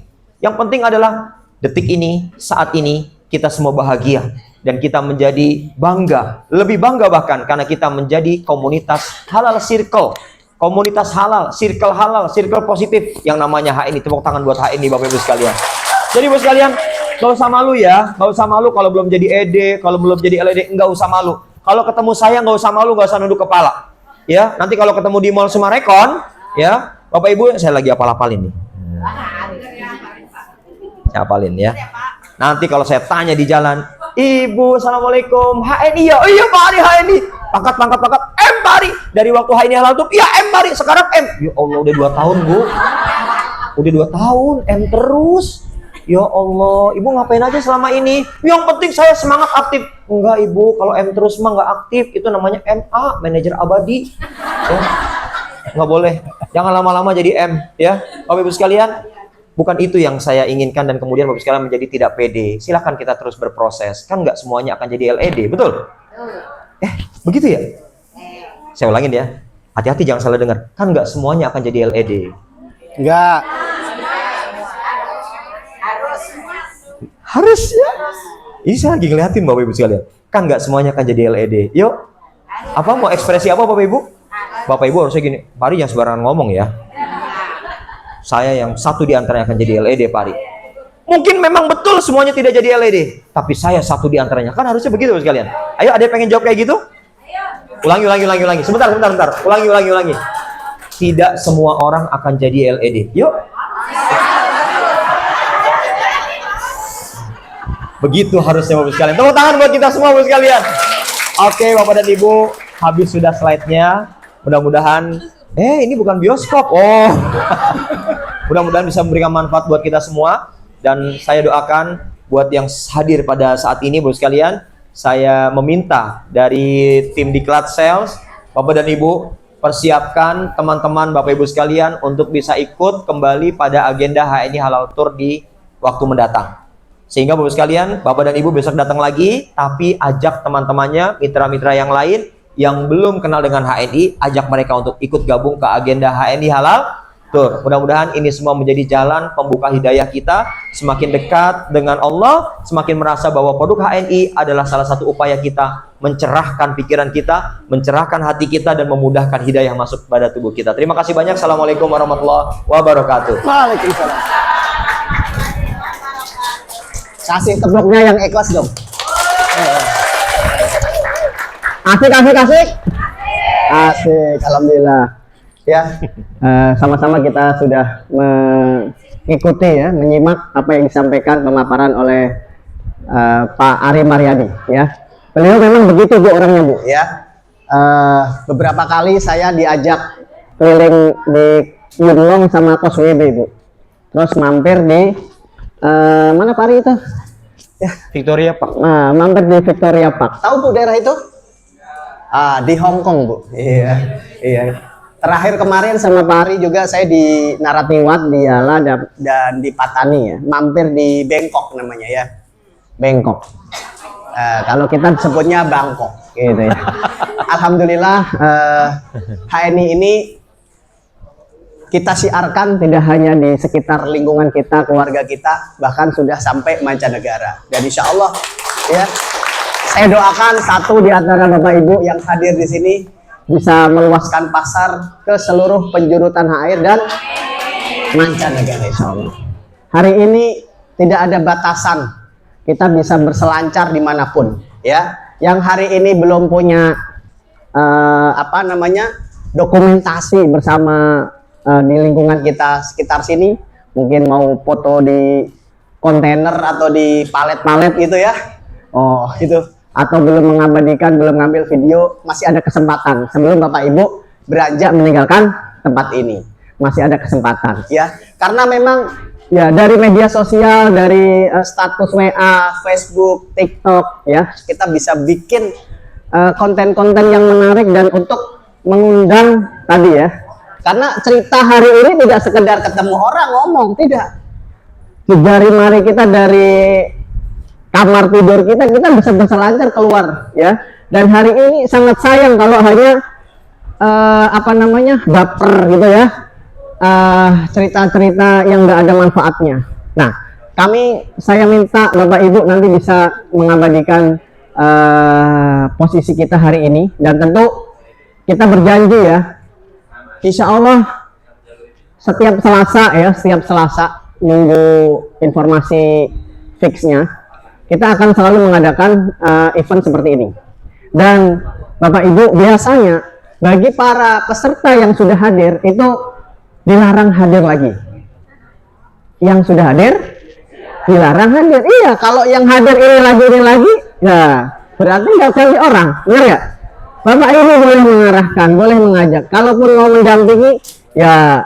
Yang penting adalah detik ini, saat ini, kita semua bahagia. Dan kita menjadi bangga, lebih bangga bahkan karena kita menjadi komunitas halal circle. Komunitas halal, circle positif yang namanya HNI. Tepuk tangan buat HNI Bapak Ibu sekalian. Jadi Ibu sekalian, nggak usah malu ya. Nggak usah malu kalau belum jadi ED, kalau belum jadi LED, nggak usah malu. Kalau ketemu saya nggak usah malu, nggak usah nunduk kepala. Ya, nanti kalau ketemu di Mall Sumarekon, ya, Bapak Ibu, saya lagi apal-apalin nih. Saya apalin ya. Nanti kalau saya tanya di jalan, Ibu, Assalamualaikum, HNI ya? Oh iya Pak Ari, HNI. Pangkat, M Pak Ari. Dari waktu HNI halal tuh, iya M Pak Ari. Sekarang M. Ya Allah, udah 2 tahun Bu. Udah 2 tahun, M terus. Ya Allah, Ibu ngapain aja selama ini? Yang penting saya semangat aktif. Enggak Ibu, kalau M terus mah nggak aktif. Itu namanya MA, manajer abadi. Ya. Nggak boleh. Jangan lama-lama jadi M. Ya, Bapak Ibu sekalian. Bukan itu yang saya inginkan dan kemudian Bapak sekalian menjadi tidak pede. Silahkan kita terus berproses. Kan nggak semuanya akan jadi LED, betul? Begitu ya? Saya ulangin ya. Hati-hati jangan salah dengar. Kan nggak semuanya akan jadi LED. Enggak. Harus ya? Ini saya lagi ngeliatin Bapak Ibu sekalian. Kan nggak semuanya akan jadi LED. Yuk. Apa mau ekspresi apa Bapak Ibu? Bapak Ibu harusnya gini. Pak Ari jangan sembarangan ngomong ya. Saya yang satu di antaranya akan jadi LED, Pak Ari. Mungkin memang betul semuanya tidak jadi LED, tapi saya satu di antaranya. Kan harusnya begitu sekalian. Ayo, ada yang pengen jawab kayak gitu? Ulangi. Sebentar. Ulangi. Tidak semua orang akan jadi LED. Yuk. Begitu harusnya Bapak sekalian. Tepuk tangan buat kita semua Bapak sekalian. Oke, Bapak dan Ibu, habis sudah slide-nya. Mudah-mudahan ini bukan bioskop. Oh. Mudah-mudahan bisa memberikan manfaat buat kita semua. Dan saya doakan buat yang hadir pada saat ini Bapak sekalian, saya meminta dari tim Diklat Sales, Bapak dan Ibu, persiapkan teman-teman Bapak Ibu sekalian untuk bisa ikut kembali pada agenda HNI Halal Tour di waktu mendatang. Sehingga Bapak sekalian, Bapak dan Ibu besok datang lagi, tapi ajak teman-temannya, mitra-mitra yang lain yang belum kenal dengan HNI, ajak mereka untuk ikut gabung ke agenda HNI Halal Tour. Mudah-mudahan ini semua menjadi jalan pembuka hidayah kita, semakin dekat dengan Allah, semakin merasa bahwa produk HNI adalah salah satu upaya kita mencerahkan pikiran kita, mencerahkan hati kita, dan memudahkan hidayah masuk pada tubuh kita. Terima kasih banyak. Assalamualaikum warahmatullahi wabarakatuh. Waalaikumsalam. Kasih tepuknya yang ikhlas dong. Asik. Alhamdulillah. Ya, sama-sama kita sudah mengikuti ya, menyimak apa yang disampaikan pemaparan oleh Pak Ari Maryadi. Ya, beliau memang begitu Bu orangnya Bu. Ya, beberapa kali saya diajak keliling di Yunlong sama Kos WB Bu. Terus mampir di mana Pak Ari itu? Ya, Victoria Park. Nah, mampir di Victoria Park. Tahu Bu daerah itu? Di Hong Kong Bu. Iya. Terakhir kemarin sama Pak Ari juga saya di Naratiwat, di Yala, dan di Patani ya. Mampir di Bangkok namanya ya. Bangkok. Kalau kita sebutnya Bangkok gitu ya. Alhamdulillah HNI ini kita siarkan tidak hanya di sekitar lingkungan kita, keluarga kita, bahkan sudah sampai mancanegara. Dan insya Allah ya, saya doakan satu di antara Bapak Ibu yang hadir di sini bisa meluaskan pasar ke seluruh penjuru tanah air dan mancanegara insya Allah. Hari ini tidak ada batasan, kita bisa berselancar dimanapun ya. Yang hari ini belum punya dokumentasi bersama di lingkungan kita sekitar sini, mungkin mau foto di kontainer atau di palet-palet gitu ya, atau belum mengabadikan, belum ngambil video, masih ada kesempatan sebelum Bapak Ibu beranjak meninggalkan tempat ini. Masih ada kesempatan ya, karena memang ya dari media sosial, dari status WA, Facebook, TikTok ya, kita bisa bikin konten-konten yang menarik dan untuk mengundang tadi ya. Karena cerita hari ini tidak sekedar ketemu orang ngomong, tidak. Jari mari kita dari kamar tidur kita bisa berselancar keluar ya. Dan hari ini sangat sayang kalau hanya baper gitu ya, cerita-cerita yang nggak ada manfaatnya. Nah, saya minta Bapak Ibu nanti bisa mengabadikan posisi kita hari ini, dan tentu kita berjanji ya, insya Allah setiap Selasa nunggu informasi fixnya, kita akan selalu mengadakan event seperti ini. Dan Bapak Ibu, biasanya bagi para peserta yang sudah hadir itu dilarang hadir lagi. Yang sudah hadir dilarang hadir. Iya, kalau yang hadir ini lagi, ya berarti nggak pilih orang, benar ya? Bapak Ibu boleh mengarahkan, boleh mengajak. Kalaupun mau mendampingi, ya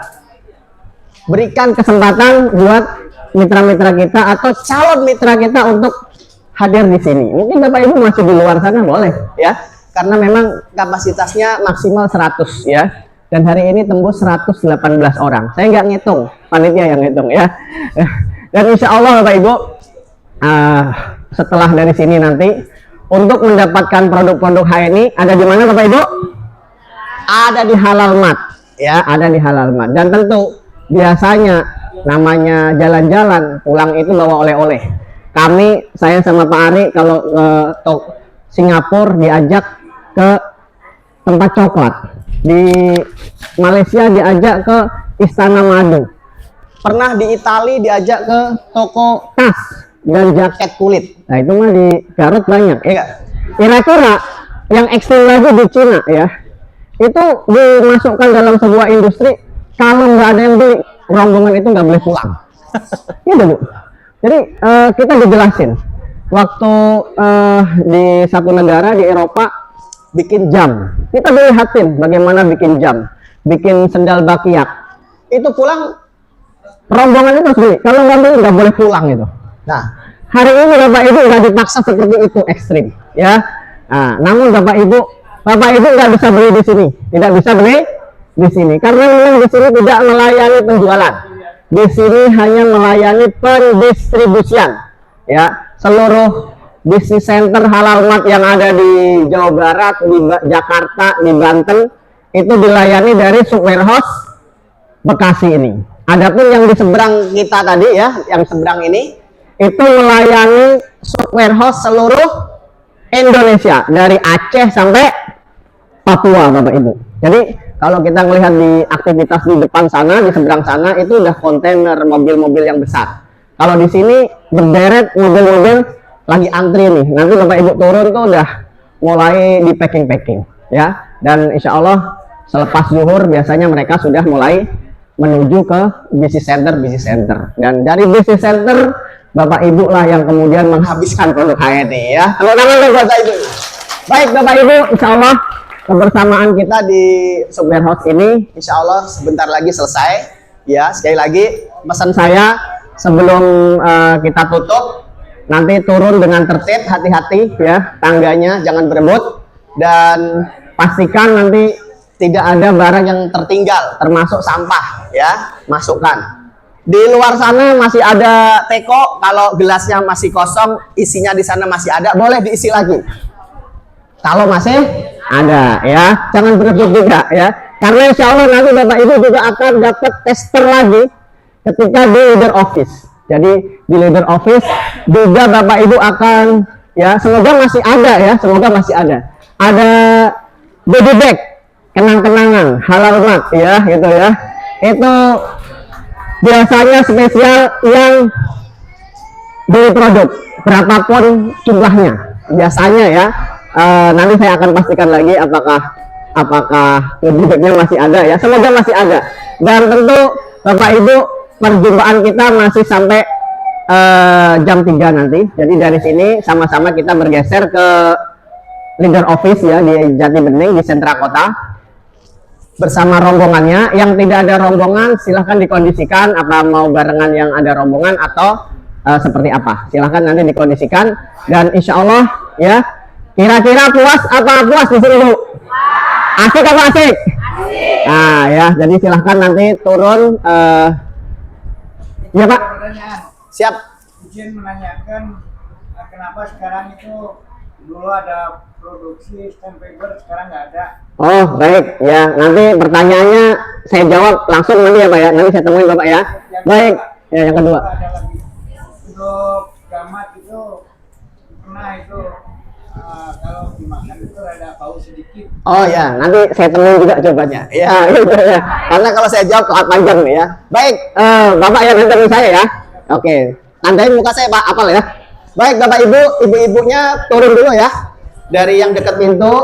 berikan kesempatan buat mitra-mitra kita atau calon mitra kita untuk hadir di sini. Mungkin Bapak Ibu masih di luar sana, boleh ya, karena memang kapasitasnya maksimal 100 ya, dan hari ini tembus 118 orang. Saya nggak ngitung, panitia yang ngitung ya. Dan insya Allah Bapak Ibu, setelah dari sini nanti untuk mendapatkan produk-produk HNI ada di mana Bapak Ibu? Ada di Halal Mart ya, ada di Halal Mart. Dan tentu biasanya namanya jalan-jalan pulang itu bawa oleh-oleh. Saya sama Pak Ari kalau ke Singapura diajak ke tempat coklat, di Malaysia diajak ke Istana Madu, pernah di Itali diajak ke toko tas dan jaket kulit. Nah itu mah di Garut banyak ya. Kira-kira yang ekstrim lagi di Cina ya, itu dimasukkan dalam sebuah industri, kalau nggak ada yang beli, rombongan itu nggak boleh pulang. Gitu Bu. Jadi kita dijelasin waktu di satu negara di Eropa bikin jam, kita dilihatin bagaimana bikin jam, bikin sendal bakiak, itu pulang rombongan itu beli, kalau nggak beli nggak boleh pulang itu. Nah hari ini Bapak Ibu nggak dipaksa seperti itu, ekstrim ya. Nah, namun Bapak Ibu nggak bisa beli di sini, tidak bisa beli di sini karena memang di sini tidak melayani penjualan. Di sini hanya melayani pendistribusian ya. Seluruh bisnis center Halal Mart yang ada di Jawa Barat, di Jakarta, di Banten itu dilayani dari sub warehouse Bekasi ini. Adapun yang di seberang kita tadi ya, yang seberang ini itu melayani sub warehouse seluruh Indonesia dari Aceh sampai Papua Bapak Ibu. Jadi kalau kita melihat di aktivitas di depan sana, di seberang sana itu udah kontainer, mobil-mobil yang besar. Kalau di sini berderet mobil-mobil lagi antri nih. Nanti Bapak Ibu turun tuh udah mulai di packing ya. Dan insya Allah selepas zuhur biasanya mereka sudah mulai menuju ke business center. Dan dari business center Bapak Ibu lah yang kemudian menghabiskan produk HNI ya. Teman-teman Bapak Ibu. Baik Bapak Ibu, insya Allah kebersamaan kita di sub warehouse ini insya Allah sebentar lagi selesai ya. Sekali lagi pesan saya sebelum kita tutup, nanti turun dengan tertib, hati-hati ya, tangganya jangan berebut, dan pastikan nanti tidak ada barang yang tertinggal termasuk sampah ya, masukkan. Di luar sana masih ada teko, kalau gelasnya masih kosong, isinya di sana masih ada, boleh diisi lagi kalau masih ada ya, jangan berebut juga ya, karena insya Allah nanti Bapak Ibu juga akan dapat tester lagi ketika di leader office. Jadi di leader office juga Bapak Ibu akan ya, semoga masih ada ya, semoga masih ada body bag kenang-kenangan Halal Mart ya, gitu ya. Itu biasanya spesial yang beli produk berapapun jumlahnya biasanya ya. Nanti saya akan pastikan lagi apakah produknya masih ada ya, semoga masih ada. Dan tentu Bapak Ibu perjumpaan kita masih sampai jam 3 nanti. Jadi dari sini sama-sama kita bergeser ke leader office ya di Jati Bening di sentra kota bersama rombongannya. Yang tidak ada rombongan silahkan dikondisikan, apa mau barengan yang ada rombongan atau seperti apa, silahkan nanti dikondisikan. Dan insya Allah ya, Kira-kira puas apa puas di sini Bu? Asik apa asik? Nah ya, jadi silahkan nanti turun. Ya Pak. Pertanyaan, Siap. izin menanyakan kenapa sekarang itu dulu ada produksi stamp paper sekarang nggak ada. Oh baik ya, nanti pertanyaannya saya jawab langsung nanti ya Pak ya. Nanti saya temuin Bapak ya. Baik. Ya yang kedua. Ada lagi untuk gamat itu pernah itu kalau dimakan itu ada bau sedikit. Oh ya, nanti saya temuin juga jawabannya. Ya, gitu ya. Karena kalau saya jawab sangat panjang nih ya. Baik, Bapak yang nanti saya ya. Oke, tandain muka saya Pak, apal ya. Baik Bapak Ibu, ibu-ibunya turun dulu ya. Dari yang dekat pintu,